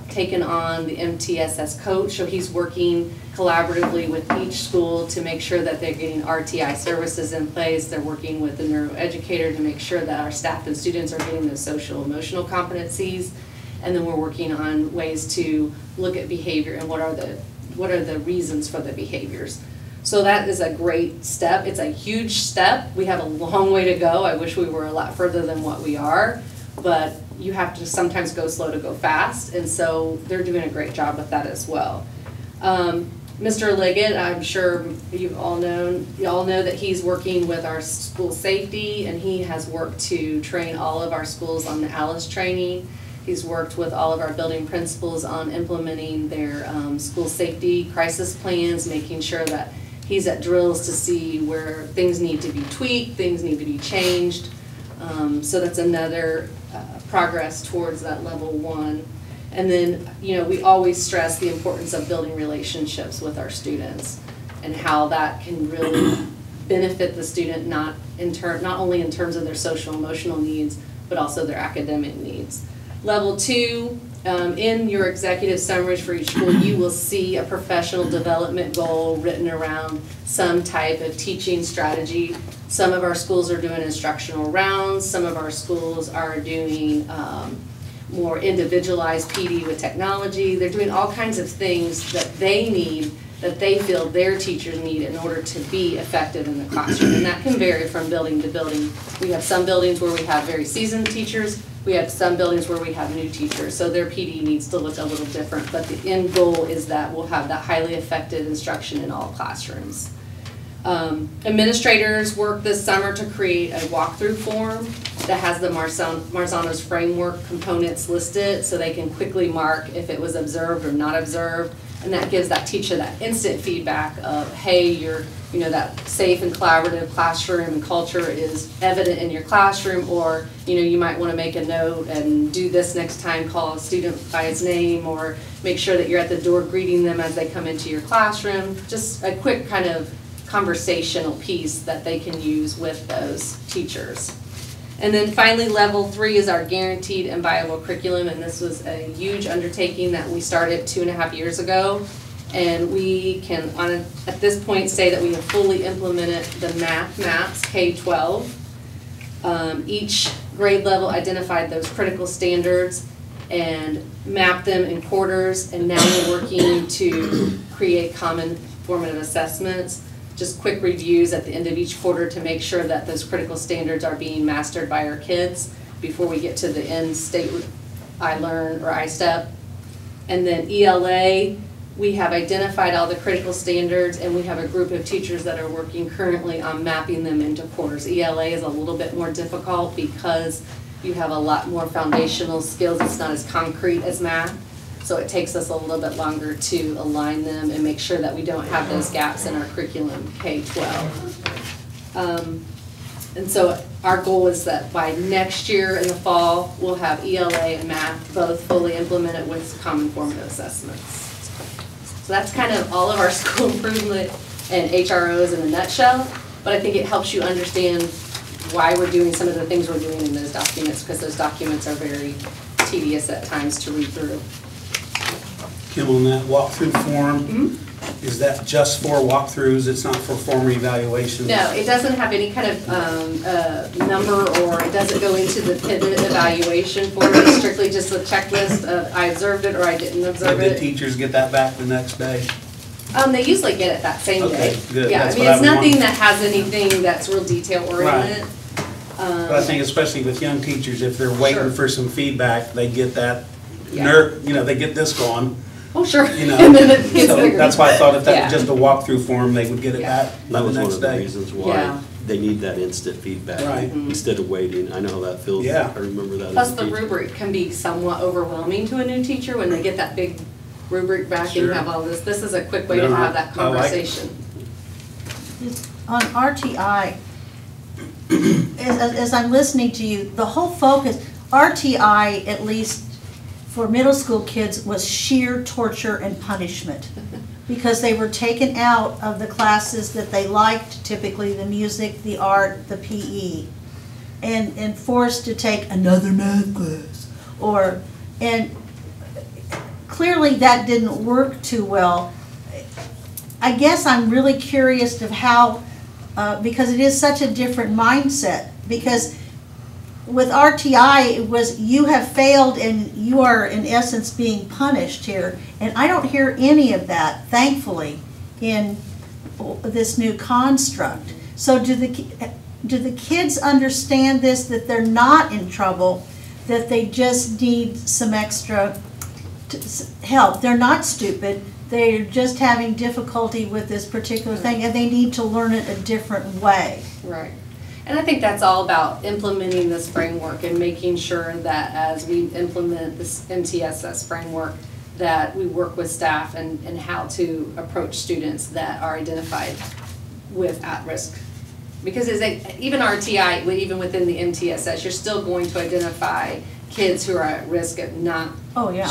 Speaker 11: taken on the MTSS coach, so he's working collaboratively with each school to make sure that they're getting RTI services in place. They're working with the neuroeducator to make sure that our staff and students are getting those social emotional competencies. And then we're working on ways to look at behavior and what are the reasons for the behaviors. So that is a great step. It's a huge step. We have a long way to go. I wish we were a lot further than what we are, but you have to sometimes go slow to go fast, and so they're doing a great job with that as well. Mr. Liggett, I'm sure you all know that he's working with our school safety, and he has worked to train all of our schools on the ALICE training. He's worked with all of our building principals on implementing their school safety crisis plans, making sure that he's at drills to see where things need to be tweaked, things need to be changed. So that's another progress towards that level 1. And then, we always stress the importance of building relationships with our students and how that can really benefit the student, not only in terms of their social emotional needs, but also their academic needs. Level 2, in your executive summaries for each school, you will see a professional development goal written around some type of teaching strategy. Some of our schools are doing instructional rounds. Some of our schools are doing more individualized PD with technology. They're doing all kinds of things that they need, that they feel their teachers need in order to be effective in the classroom. And that can vary from building to building. We have some buildings where we have very seasoned teachers. We have some buildings where we have new teachers, so their PD needs to look a little different, but the end goal is that we'll have that highly effective instruction in all classrooms. Administrators worked this summer to create a walkthrough form that has the Marzano's framework components listed, so they can quickly mark if it was observed or not observed, and that gives that teacher that instant feedback of, hey, that safe and collaborative classroom and culture is evident in your classroom, or you might want to make a note and do this next time, call a student by his name, or make sure that you're at the door greeting them as they come into your classroom. Just a quick kind of conversational piece that they can use with those teachers. And then finally, level 3 is our guaranteed and viable curriculum, and this was a huge undertaking that we started 2.5 years ago. And we can, at this point, say that we have fully implemented the math maps K-12. Each grade level identified those critical standards and mapped them in quarters, and now we're working to create common formative assessments. Just quick reviews at the end of each quarter to make sure that those critical standards are being mastered by our kids before we get to the end state I-Learn or I-STEP. And then ELA, we have identified all the critical standards, and we have a group of teachers that are working currently on mapping them into quarters. ELA is a little bit more difficult because you have a lot more foundational skills. It's not as concrete as math, so it takes us a little bit longer to align them and make sure that we don't have those gaps in our curriculum K-12. And so our goal is that by next year in the fall, we'll have ELA and math both fully implemented with common formative assessments. So that's kind of all of our school improvement and HROs in a nutshell, but I think it helps you understand why we're doing some of the things we're doing in those documents, because those documents are very tedious at times to read through.
Speaker 12: Kim, on that walkthrough form, is that just for walkthroughs? It's not for formal evaluations?
Speaker 11: No, it doesn't have any kind of number, or it doesn't go into the pivot evaluation form. It's strictly just a checklist of I observed it or I didn't observe
Speaker 12: Did
Speaker 11: it.
Speaker 12: teachers get that back the next day?
Speaker 11: They usually get it that same day.
Speaker 12: Okay, good.
Speaker 11: Yeah,
Speaker 12: That's
Speaker 11: I mean,
Speaker 12: what
Speaker 11: it's
Speaker 12: I would
Speaker 11: nothing
Speaker 12: want.
Speaker 11: that has anything that's real detail oriented.
Speaker 12: But I think especially with young teachers, if they're waiting
Speaker 11: Sure.
Speaker 12: for some feedback, they get that
Speaker 11: Yeah.
Speaker 12: they get this going,
Speaker 11: Oh, sure.
Speaker 12: you know.
Speaker 11: And then it gets
Speaker 12: So
Speaker 11: bigger.
Speaker 12: that's why I thought if that
Speaker 11: Yeah.
Speaker 12: was just a walkthrough form, they would get it
Speaker 11: Yeah.
Speaker 12: back
Speaker 4: That
Speaker 12: the
Speaker 4: was one
Speaker 12: next
Speaker 4: of the
Speaker 12: day.
Speaker 4: reasons
Speaker 11: Yeah.
Speaker 4: why they need that instant feedback.
Speaker 12: Right.
Speaker 4: Instead of waiting. I know how that feels.
Speaker 12: Yeah.
Speaker 4: I remember that
Speaker 11: Plus,
Speaker 4: as a
Speaker 11: the
Speaker 4: teacher.
Speaker 11: rubric can be somewhat overwhelming to a new teacher when they get that big rubric back and you
Speaker 12: Sure.
Speaker 11: have all this. This is a quick way
Speaker 12: No,
Speaker 11: to have that
Speaker 12: I like it.
Speaker 11: conversation.
Speaker 1: On RTI, as I'm listening to you, the whole focus, RTI, at least for middle school kids, was sheer torture and punishment. Because they were taken out of the classes that they liked, typically the music, the art, the PE, and forced to take another math class. And clearly that didn't work too well. I guess I'm really curious of how, because it is such a different mindset, because with RTI, it was you have failed and you are in essence being punished here. And I don't hear any of that, thankfully, in this new construct. So do the kids understand this, that they're not in trouble, that they just need some extra help? They're not stupid. They're just having difficulty with this particular thing, and they need to learn it a different way.
Speaker 11: Right. And I think that's all about implementing this framework and making sure that as we implement this MTSS framework, that we work with staff and how to approach students that are identified with at-risk. Because even RTI, even within the MTSS, you're still going to identify kids who are at risk of not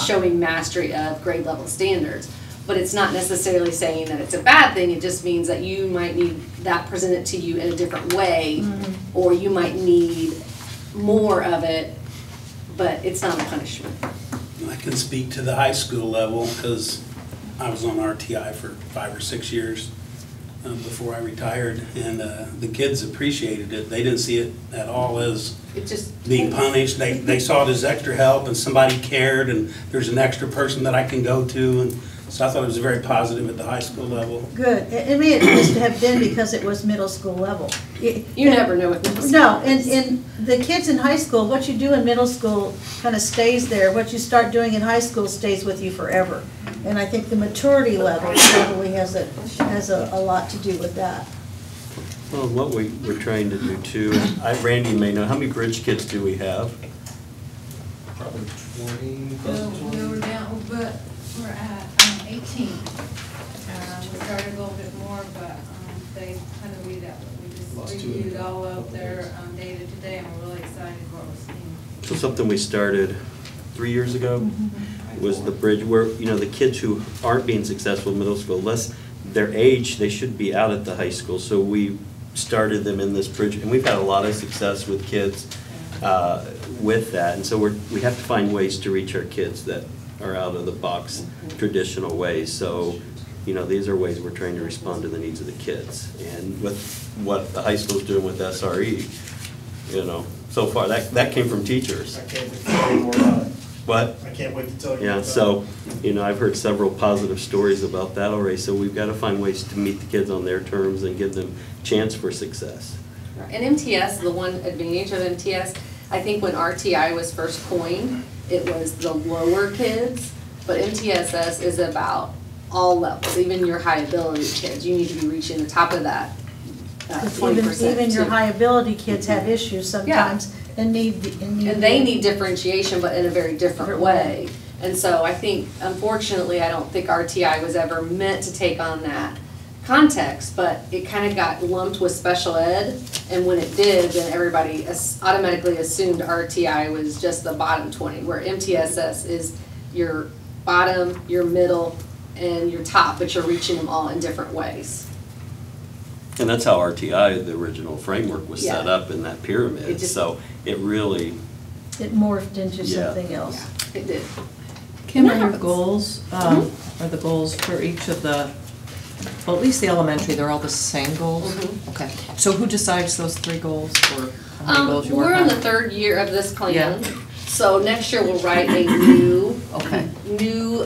Speaker 11: showing mastery of grade level standards. But it's not necessarily saying that it's a bad thing, it just means that you might need that presented to you in a different way, or you might need more of it, but it's not a punishment.
Speaker 12: I can speak to the high school level because I was on RTI for 5 or 6 years before I retired, and the kids appreciated it. They didn't see it at all as being punished. They saw it as extra help, and somebody cared, and there's an extra person that I can go to, and so I thought it was very positive at the high school level.
Speaker 1: Good. I mean, it must have been because it was middle school level.
Speaker 11: You never know what middle school
Speaker 1: No,
Speaker 11: is.
Speaker 1: and the kids in high school, what you do in middle school kind of stays there. What you start doing in high school stays with you forever. And I think the maturity level probably has a lot to do with that.
Speaker 4: Well, what we're trying to do too, Randy may know, how many bridge kids do we have?
Speaker 9: Probably 20,
Speaker 13: We're down, but we're at 18. We started a little bit more, but they kind of read out. We just reviewed all of their data today, and we're really excited what we're seeing.
Speaker 4: So something we started 3 years ago was the bridge where, the kids who aren't being successful in middle school, unless their age, they should be out at the high school. So we started them in this bridge, and we've had a lot of success with kids with that. And so we have to find ways to reach our kids that are out of the box traditional ways. So, these are ways we're trying to respond to the needs of the kids. And with what the high school's doing with SRE, so far, that came from teachers.
Speaker 14: I can't wait to tell you more about it.
Speaker 4: What?
Speaker 14: I can't wait to tell you
Speaker 4: Yeah,
Speaker 14: about
Speaker 4: so, I've heard several positive stories about that already, so we've got to find ways to meet the kids on their terms and give them chance for success.
Speaker 11: And MTS, the one advantage of MTS, I think when RTI was first coined, it was the lower kids, but MTSS is about all levels, even your high ability kids. You need to be reaching the top of that 20%.
Speaker 1: Even your
Speaker 11: too.
Speaker 1: high ability kids have issues sometimes and need.
Speaker 11: And they need differentiation, but in a very different way. And so I think, unfortunately, I don't think RTI was ever meant to take on that context, but it kind of got lumped with special ed, and when it did, then everybody automatically assumed RTI was just the bottom 20, where MTSS is your bottom, your middle, and your top, but you're reaching them all in different ways.
Speaker 15: And that's how RTI, the original framework, was set
Speaker 11: Yeah.
Speaker 15: up in that pyramid, so it really.
Speaker 1: It morphed into
Speaker 15: Yeah.
Speaker 1: something else.
Speaker 11: It did.
Speaker 3: Kim,
Speaker 11: That
Speaker 3: are your
Speaker 11: happens.
Speaker 3: goals, are the goals for each of the, well, at least the elementary, they're all the same goals? Okay, so who decides those 3 goals, or how many goals you work on?
Speaker 11: We're in the 3rd year of this plan,
Speaker 3: Yeah.
Speaker 11: so next year we'll write a new,
Speaker 3: Okay,
Speaker 11: new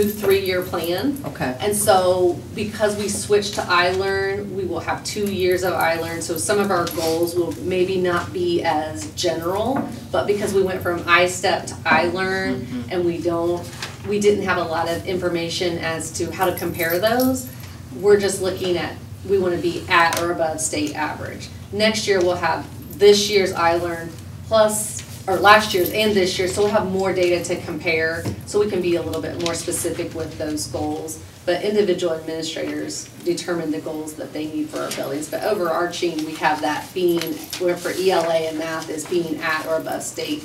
Speaker 11: 3-year plan.
Speaker 3: okay,
Speaker 11: And so, because we switched to iLearn, we will have 2 years of iLearn, so some of our goals will maybe not be as general, but because we went from iStep to iLearn, and we didn't have a lot of information as to how to compare those, we're just looking at, we wanna be at or above state average. Next year, we'll have this year's iLearn plus, or last year's and this year, so we'll have more data to compare, so we can be a little bit more specific with those goals. But individual administrators determine the goals that they need for our buildings. But overarching, we have that being, where for ELA and math is being at or above state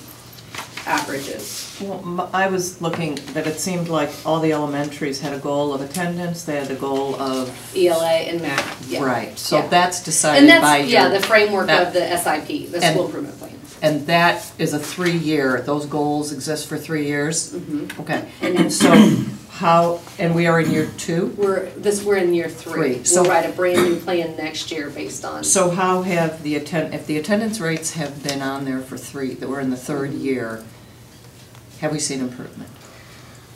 Speaker 11: averages.
Speaker 3: well, I was looking that it seemed like all the elementaries had a goal of attendance, they had a goal of.
Speaker 11: ELA and math, yeah.
Speaker 3: Right, so
Speaker 11: Yeah.
Speaker 3: that's
Speaker 11: And
Speaker 3: decided by
Speaker 11: that's,
Speaker 3: your.
Speaker 11: yeah, the framework
Speaker 3: that-
Speaker 11: of the SIP, the
Speaker 3: and-
Speaker 11: school improvement plan.
Speaker 3: And that is a 3-year, those goals exist for 3 years?
Speaker 11: Mhm.
Speaker 3: Okay, and so how, and we are in year 2?
Speaker 11: We're in year 3.
Speaker 3: Three. So-
Speaker 11: We'll write a brand new plan next year based on.
Speaker 3: So how have if the attendance rates have been on there for 3, that we're in the 3rd year, have we seen improvement?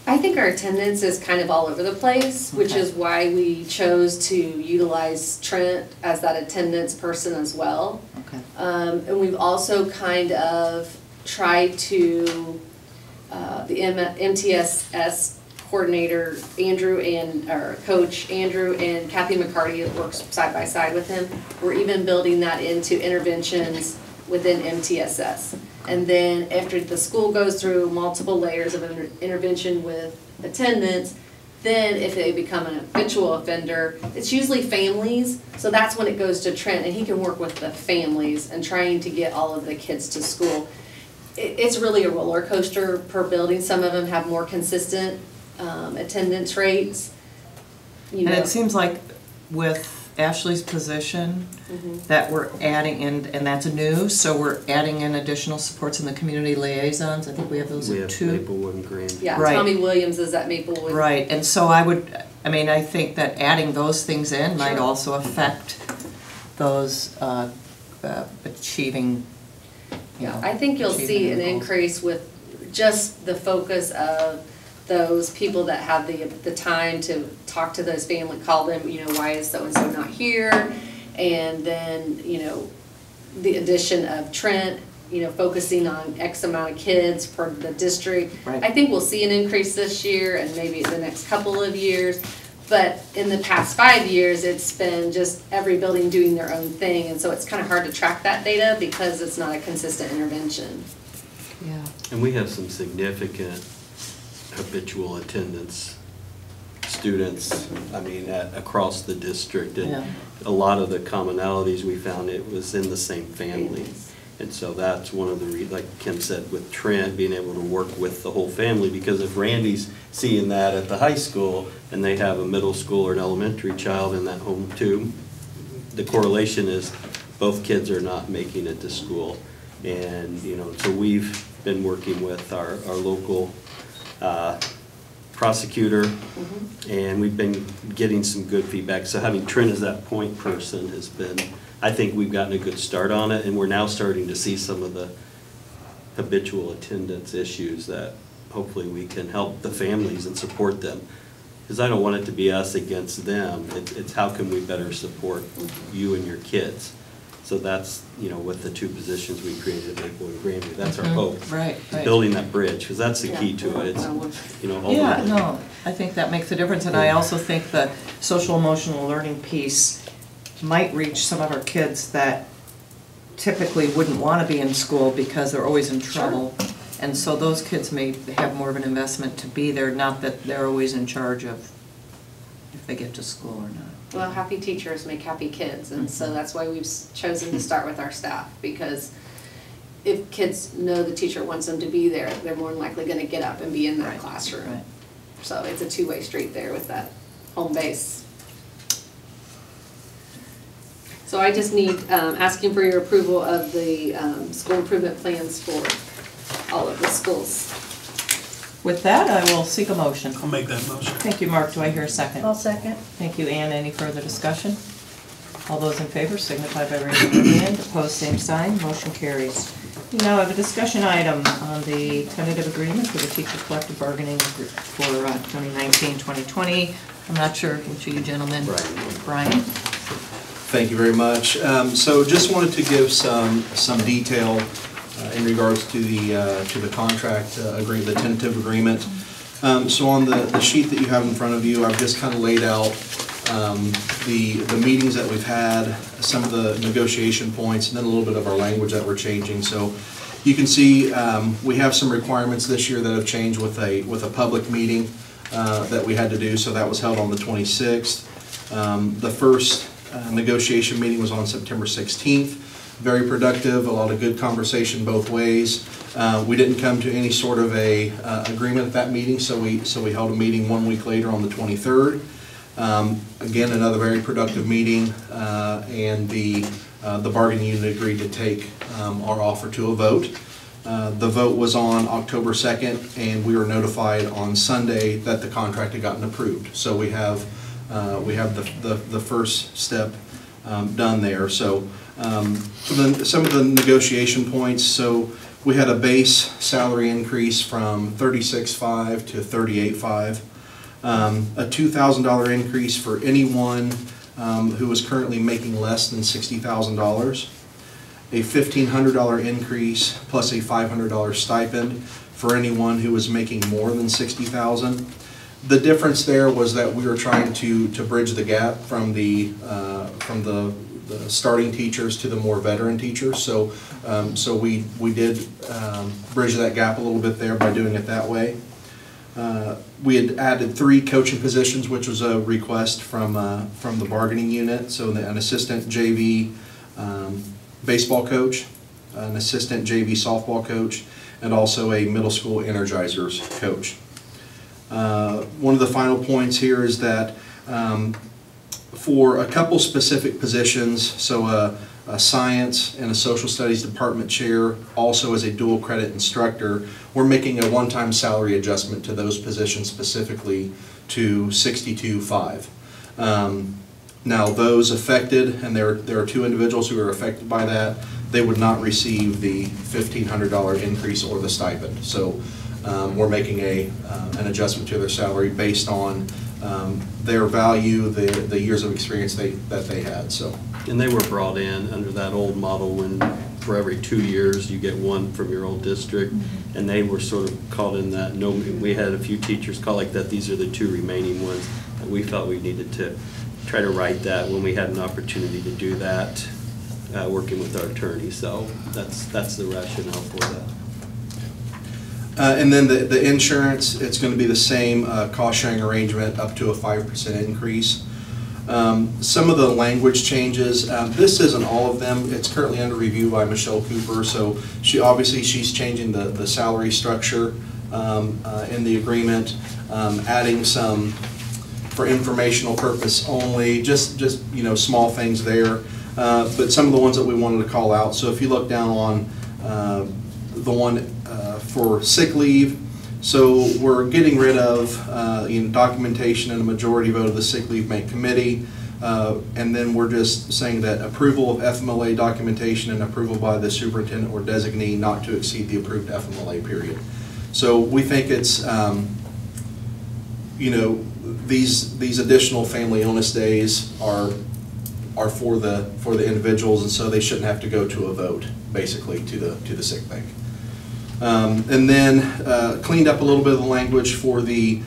Speaker 11: I think our attendance is kind of all over the place, which
Speaker 3: Okay.
Speaker 11: is why we chose to utilize Trent as that attendance person as well.
Speaker 3: Okay.
Speaker 11: And we've also kind of tried to, the MTSS coordinator, Andrew and, or Coach Andrew and Kathy McCarty that works side by side with him. We're even building that into interventions within MTSS. And then after the school goes through multiple layers of intervention with attendance, then if they become an habitual offender, it's usually families, so that's when it goes to Trent, and he can work with the families and trying to get all of the kids to school. It's really a roller coaster per building. Some of them have more consistent attendance rates. You
Speaker 3: And
Speaker 11: know.
Speaker 3: it seems like with Ashley's position,
Speaker 11: Mhm.
Speaker 3: that we're adding in, and that's new, so we're adding in additional supports in the community liaisons, I think we have those
Speaker 15: We
Speaker 3: at
Speaker 15: have
Speaker 3: 2.
Speaker 15: Maplewood and Green.
Speaker 11: Yeah,
Speaker 3: Right.
Speaker 11: Tommy Williams is at Maplewood.
Speaker 3: Right, and so I think that adding those things in might
Speaker 11: Sure.
Speaker 3: also affect those achieving, you know.
Speaker 11: I think you'll see
Speaker 3: achieving
Speaker 11: an
Speaker 3: the goals.
Speaker 11: increase with just the focus of those people that have the time to talk to those family, call them, you know, why is so-and-so not here? And then, you know, the addition of Trent, you know, focusing on X amount of kids per the district.
Speaker 3: Right.
Speaker 11: I think we'll see an increase this year and maybe the next couple of years. But in the past 5 years, it's been just every building doing their own thing. And so it's kind of hard to track that data because it's not a consistent intervention.
Speaker 3: Yeah.
Speaker 15: And we have some significant habitual attendance students, I mean, across the district.
Speaker 3: Yeah.
Speaker 15: And a lot of the commonalities we found, it was in the same family. And so that's one of the, like Kim said, with Trent, being able to work with the whole family, because if Randy's seeing that at the high school and they have a middle school or an elementary child in that home too, the correlation is both kids are not making it to school. And, you know, so we've been working with our local prosecutor, and we've been getting some good feedback. So having Trent as that point person has been, I think we've gotten a good start on it, and we're now starting to see some of the habitual attendance issues that hopefully we can help the families and support them. Because I don't want it to be us against them. It's how can we better support you and your kids. So that's, you know, with the 2 positions we created at Maplewood and Grandview, that's our hope.
Speaker 3: Right, right.
Speaker 15: Building that bridge, because that's the key to it. It's, you know,
Speaker 3: Yeah,
Speaker 15: ultimately.
Speaker 3: no, I think that makes a difference, and I also think the social emotional learning piece might reach some of our kids that typically wouldn't want to be in school because they're always in trouble. And so those kids may have more of an investment to be there, not that they're always in charge of if they get to school or not.
Speaker 11: Well, happy teachers make happy kids, and so that's why we've chosen to start with our staff, because if kids know the teacher wants them to be there, they're more than likely gonna get up and be in that classroom.
Speaker 3: Right.
Speaker 11: So it's a two-way street there with that home base. So I just need, asking for your approval of the school improvement plans for all of the schools.
Speaker 3: With that, I will seek a motion.
Speaker 12: I'll make that motion.
Speaker 3: Thank you, Mark. Do I hear a second?
Speaker 1: I'll second.
Speaker 3: Thank you, Ann. Any further discussion? All those in favor signify by raising your hand. Opposed, same sign. Motion carries. We now have a discussion item on the tentative agreement for the teacher collective bargaining for 2019-2020. I'm not sure, can you gentlemen? Brian?
Speaker 9: Thank you very much. So just wanted to give some detail in regards to the contract agreement, the tentative agreement. So on the sheet that you have in front of you, I've just kind of laid out the meetings that we've had, some of the negotiation points, and then a little bit of our language that we're changing. So you can see we have some requirements this year that have changed with a public meeting that we had to do. So that was held on the 26th. The first negotiation meeting was on September 16th. Very productive, a lot of good conversation both ways. We didn't come to any sort of a agreement at that meeting, so we held a meeting 1 week later on the 23rd. Again, another very productive meeting, and the bargaining unit agreed to take our offer to a vote. The vote was on October 2nd, and we were notified on Sunday that the contract had gotten approved. So we have the first step done there. So some of the negotiation points. So we had a base salary increase from $36,500 to $38,500. A $2,000 increase for anyone who is currently making less than $60,000. A $1,500 increase plus a $500 stipend for anyone who is making more than $60,000. The difference there was that we were trying to bridge the gap from the starting teachers to the more veteran teachers. So we did bridge that gap a little bit there by doing it that way. We had added 3 coaching positions, which was a request from the bargaining unit. So an assistant JV baseball coach, an assistant JV softball coach, and also a middle school energizers coach. One of the final points here is that for a couple specific positions, so a science and a social studies department chair, also as a dual credit instructor, we're making a one-time salary adjustment to those positions specifically to $62,500. Now those affected, and there are 2 individuals who are affected by that, they would not receive the $1,500 increase or the stipend. So we're making an adjustment to their salary based on their value, the years of experience that they had. So.
Speaker 15: And they were brought in under that old model when for every 2 years you get one from your old district, and they were sort of called in that. No, we had a few teachers call like that. These are the 2 remaining ones, and we felt we needed to try to write that when we had an opportunity to do that, working with our attorney. So that's the rationale for that.
Speaker 9: And then the insurance, it's going to be the same cost-sharing arrangement up to a 5% increase. Some of the language changes, this isn't all of them. It's currently under review by Michelle Cooper, so she's changing the salary structure in the agreement, adding some for informational purpose only, just small things there. But some of the ones that we wanted to call out. So if you look down on the one for sick leave, so we're getting rid of documentation and a majority vote of the sick leave make committee, and then we're just saying that approval of FMLA documentation and approval by the superintendent or designee not to exceed the approved FMLA period. So we think it's these additional family illness days are for the individuals, and so they shouldn't have to go to a vote basically to the sick bank. And then cleaned up a little bit of the language for the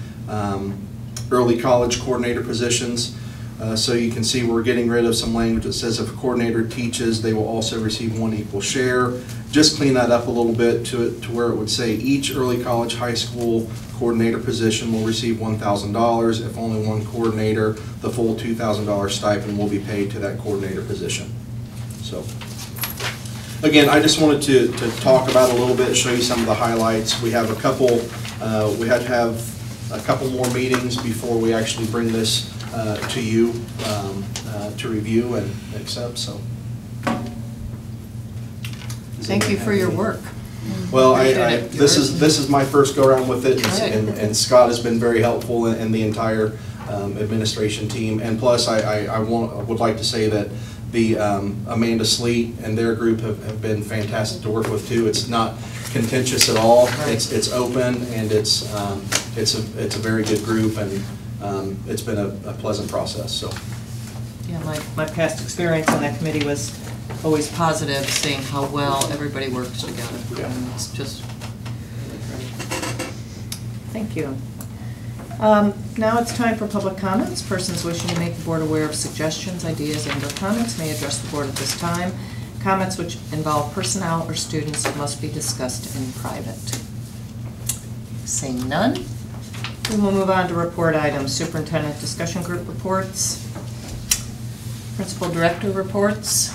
Speaker 9: early college coordinator positions. So you can see we're getting rid of some language that says if a coordinator teaches, they will also receive 1 equal share. Just clean that up a little bit to where it would say each early college, high school coordinator position will receive $1,000. If only one coordinator, the full $2,000 stipend will be paid to that coordinator position. So, again, I just wanted to talk about it a little bit, show you some of the highlights. We have a couple, we had to have a couple more meetings before we actually bring this to you to review and accept, so.
Speaker 8: Thank you for your work.
Speaker 9: Well, this is my first go-around with it, and Scott has been very helpful, and the entire administration team. And plus, I would like to say that the Amanda Sleet and their group have been fantastic to work with too. It's not contentious at all. It's open, and it's a very good group, and it's been a pleasant process. So.
Speaker 8: Yeah, my past experience on that committee was always positive, seeing how well everybody works together.
Speaker 9: Yeah.
Speaker 8: And it's just really great. Thank you. Now it's time for public comments. Persons wishing to make the board aware of suggestions, ideas, and/or comments may address the board at this time. Comments which involve personnel or students must be discussed in private. Seeing none, we will move on to report items. Superintendent discussion group reports. Principal director reports.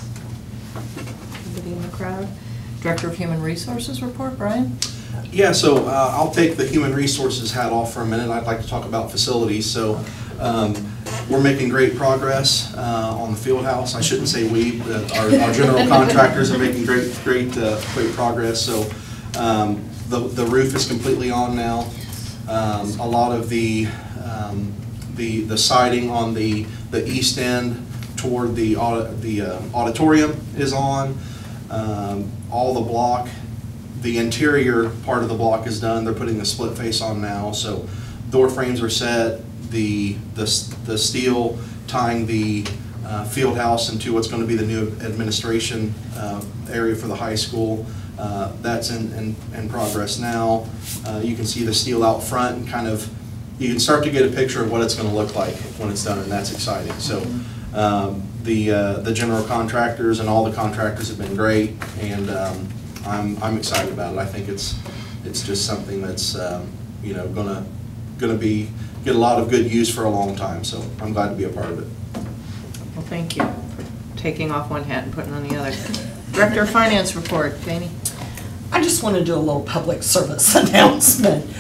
Speaker 8: Anybody in the crowd? Director of Human Resources report, Brian?
Speaker 9: Yeah, so I'll take the human resources hat off for a minute. I'd like to talk about facilities. So we're making great progress on the field house. I shouldn't say we, our general contractors are making great progress. So the roof is completely on now. A lot of the siding on the east end toward the auditorium is on. All the block, the interior part of the block is done. They're putting the split face on now. So door frames are set. The steel tying the field house into what's going to be the new administration area for the high school. That's in progress now. You can see the steel out front, and kind of, you can start to get a picture of what it's going to look like when it's done, and that's exciting. So the general contractors and all the contractors have been great, and I'm excited about it. I think it's just something that's you know, gonna get a lot of good use for a long time. So I'm glad to be a part of it.
Speaker 8: Well, thank you for taking off one hat and putting on the other. Director of Finance report, Janie.
Speaker 10: I just want to do a little public service announcement.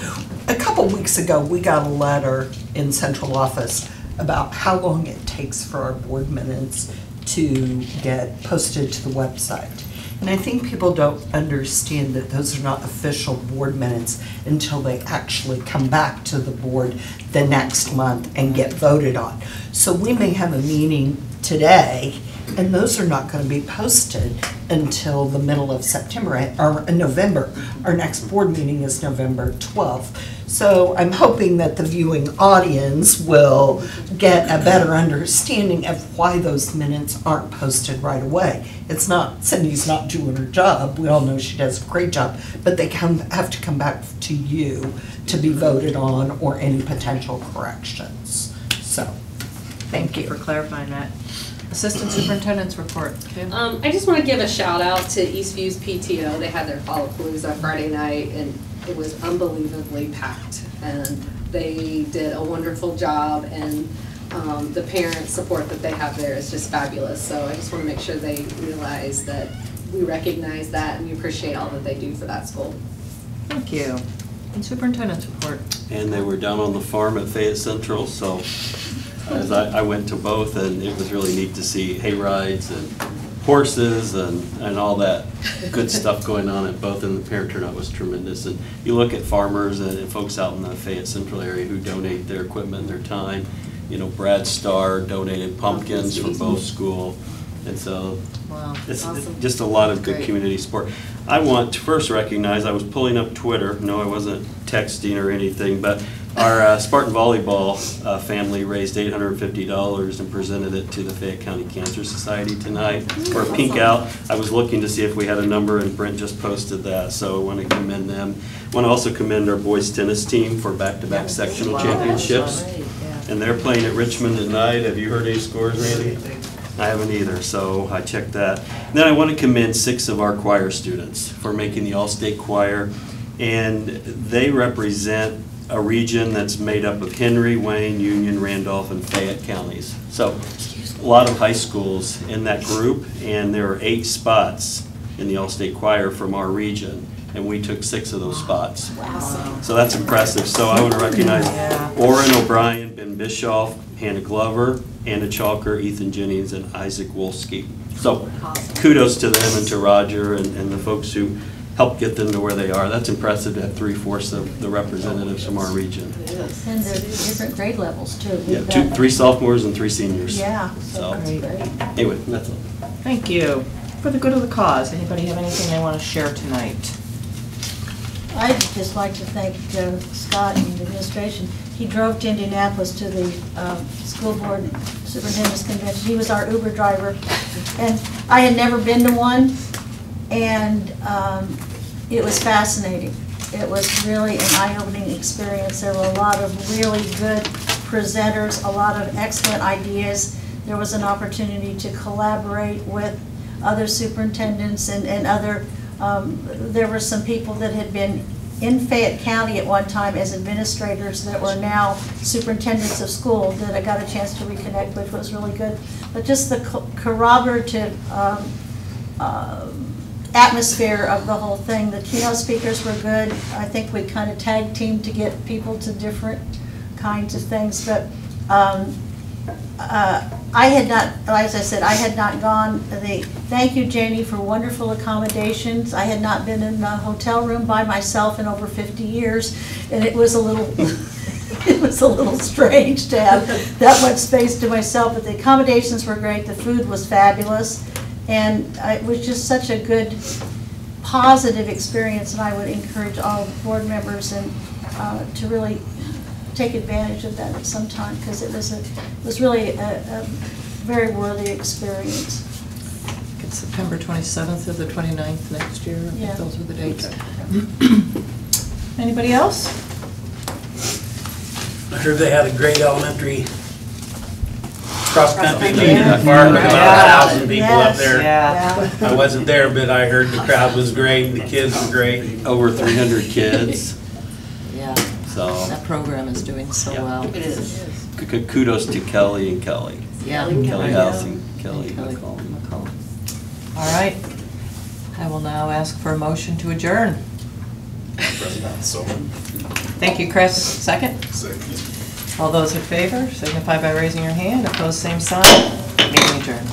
Speaker 10: A couple weeks ago, we got a letter in central office about how long it takes for our board minutes to get posted to the website. And I think people don't understand that those are not official board minutes until they actually come back to the board the next month and get voted on. So we may have a meeting today, and those are not going to be posted until the middle of September or November. Our next board meeting is November 12th. So I'm hoping that the viewing audience will get a better understanding of why those minutes aren't posted right away. It's not, Cindy's not doing her job. We all know she does a great job, but they have to come back to you to be voted on, or any potential corrections. So, thank you
Speaker 8: for clarifying that. Assistant Superintendent's report. Kim?
Speaker 11: I just want to give a shout out to Eastview's PTO. They had their Fallapalooza Friday night, and it was unbelievably packed. And they did a wonderful job, and the parent support that they have there is just fabulous. So I just want to make sure they realize that we recognize that and we appreciate all that they do for that school.
Speaker 8: Thank you. And Superintendent's report.
Speaker 15: And they were down on the farm at Fayette Central, so as I went to both, and it was really neat to see hay rides and horses and all that good stuff going on at both, and the parent turnout was tremendous. And you look at farmers and folks out in the Fayette Central area who donate their equipment and their time. You know, Brad Starr donated pumpkins for both school. And so it's just a lot of good community support. I want to first recognize, I was pulling up Twitter. No, I wasn't texting or anything, but our Spartan Volleyball family raised $850 and presented it to the Fayette County Cancer Society tonight for a pink out. I was looking to see if we had a number, and Brent just posted that, so I want to commend them. I want to also commend our boys tennis team for back-to-back sectional championships. and they're playing at Richmond tonight. Have you heard any scores, Randy? I haven't either, so I checked that. Then I want to commend 6 of our choir students for making the All-State Choir, and they represent a region that's made up of Henry, Wayne, Union, Randolph, and Fayette counties. So a lot of high schools in that group, and there are 8 spots in the All-State Choir from our region, and we took 6 of those spots.
Speaker 6: Awesome.
Speaker 15: So that's impressive. So I want to recognize Orrin O'Brien, Ben Bischoff, Hannah Glover, Anna Chalker, Ethan Jennings, and Isaac Wolski. So kudos to them and to Roger and the folks who helped get them to where they are. That's impressive to have 3/4 of the representatives from our region.
Speaker 1: And they're different grade levels too.
Speaker 15: Yeah, 3 sophomores and 3 seniors.
Speaker 1: Yeah,
Speaker 15: So,
Speaker 1: that's great.
Speaker 15: anyway, that's all.
Speaker 8: Thank you. For the good of the cause, anybody have anything they want to share tonight?
Speaker 1: I'd just like to thank Scott and the administration. He drove to Indianapolis to the school board superintendent's convention. He was our Uber driver. And I had never been to one, and it was fascinating. It was really an eye-opening experience. There were a lot of really good presenters, a lot of excellent ideas. There was an opportunity to collaborate with other superintendents and other, there were some people that had been in Fayette County at one time as administrators that were now superintendents of school that I got a chance to reconnect with, was really good. But just the corroborative atmosphere of the whole thing. The keynote speakers were good. I think we kind of tag teamed to get people to different kinds of things. But I had not, as I said, I had not gone. Thank you, Janie, for wonderful accommodations. I had not been in a hotel room by myself in over 50 years, and it was a little, it was a little strange to have that much space to myself. But the accommodations were great. The food was fabulous, and it was just such a good, positive experience. And I would encourage all board members and to really take advantage of that at some time, because it was really a very worthy experience.
Speaker 8: It's September 27th or the 29th next year. I think those are the dates. Anybody else?
Speaker 12: I heard they had a great elementary cross-country meet in the park, about 1,000 people up there.
Speaker 8: Yeah.
Speaker 12: I wasn't there, but I heard the crowd was great, and the kids were great.
Speaker 15: Over 300 kids.
Speaker 10: Yeah,
Speaker 15: So
Speaker 10: that program is doing so well.
Speaker 11: It is.
Speaker 15: kudos to Kelly and Kelly.
Speaker 10: Yeah.
Speaker 15: Kelly House and Kelly McCall.
Speaker 8: All right. I will now ask for a motion to adjourn.
Speaker 14: President, so.
Speaker 8: Thank you, Chris. Second?
Speaker 14: Second.
Speaker 8: All those in favor signify by raising your hand. Opposed, same sign. Meeting adjourned.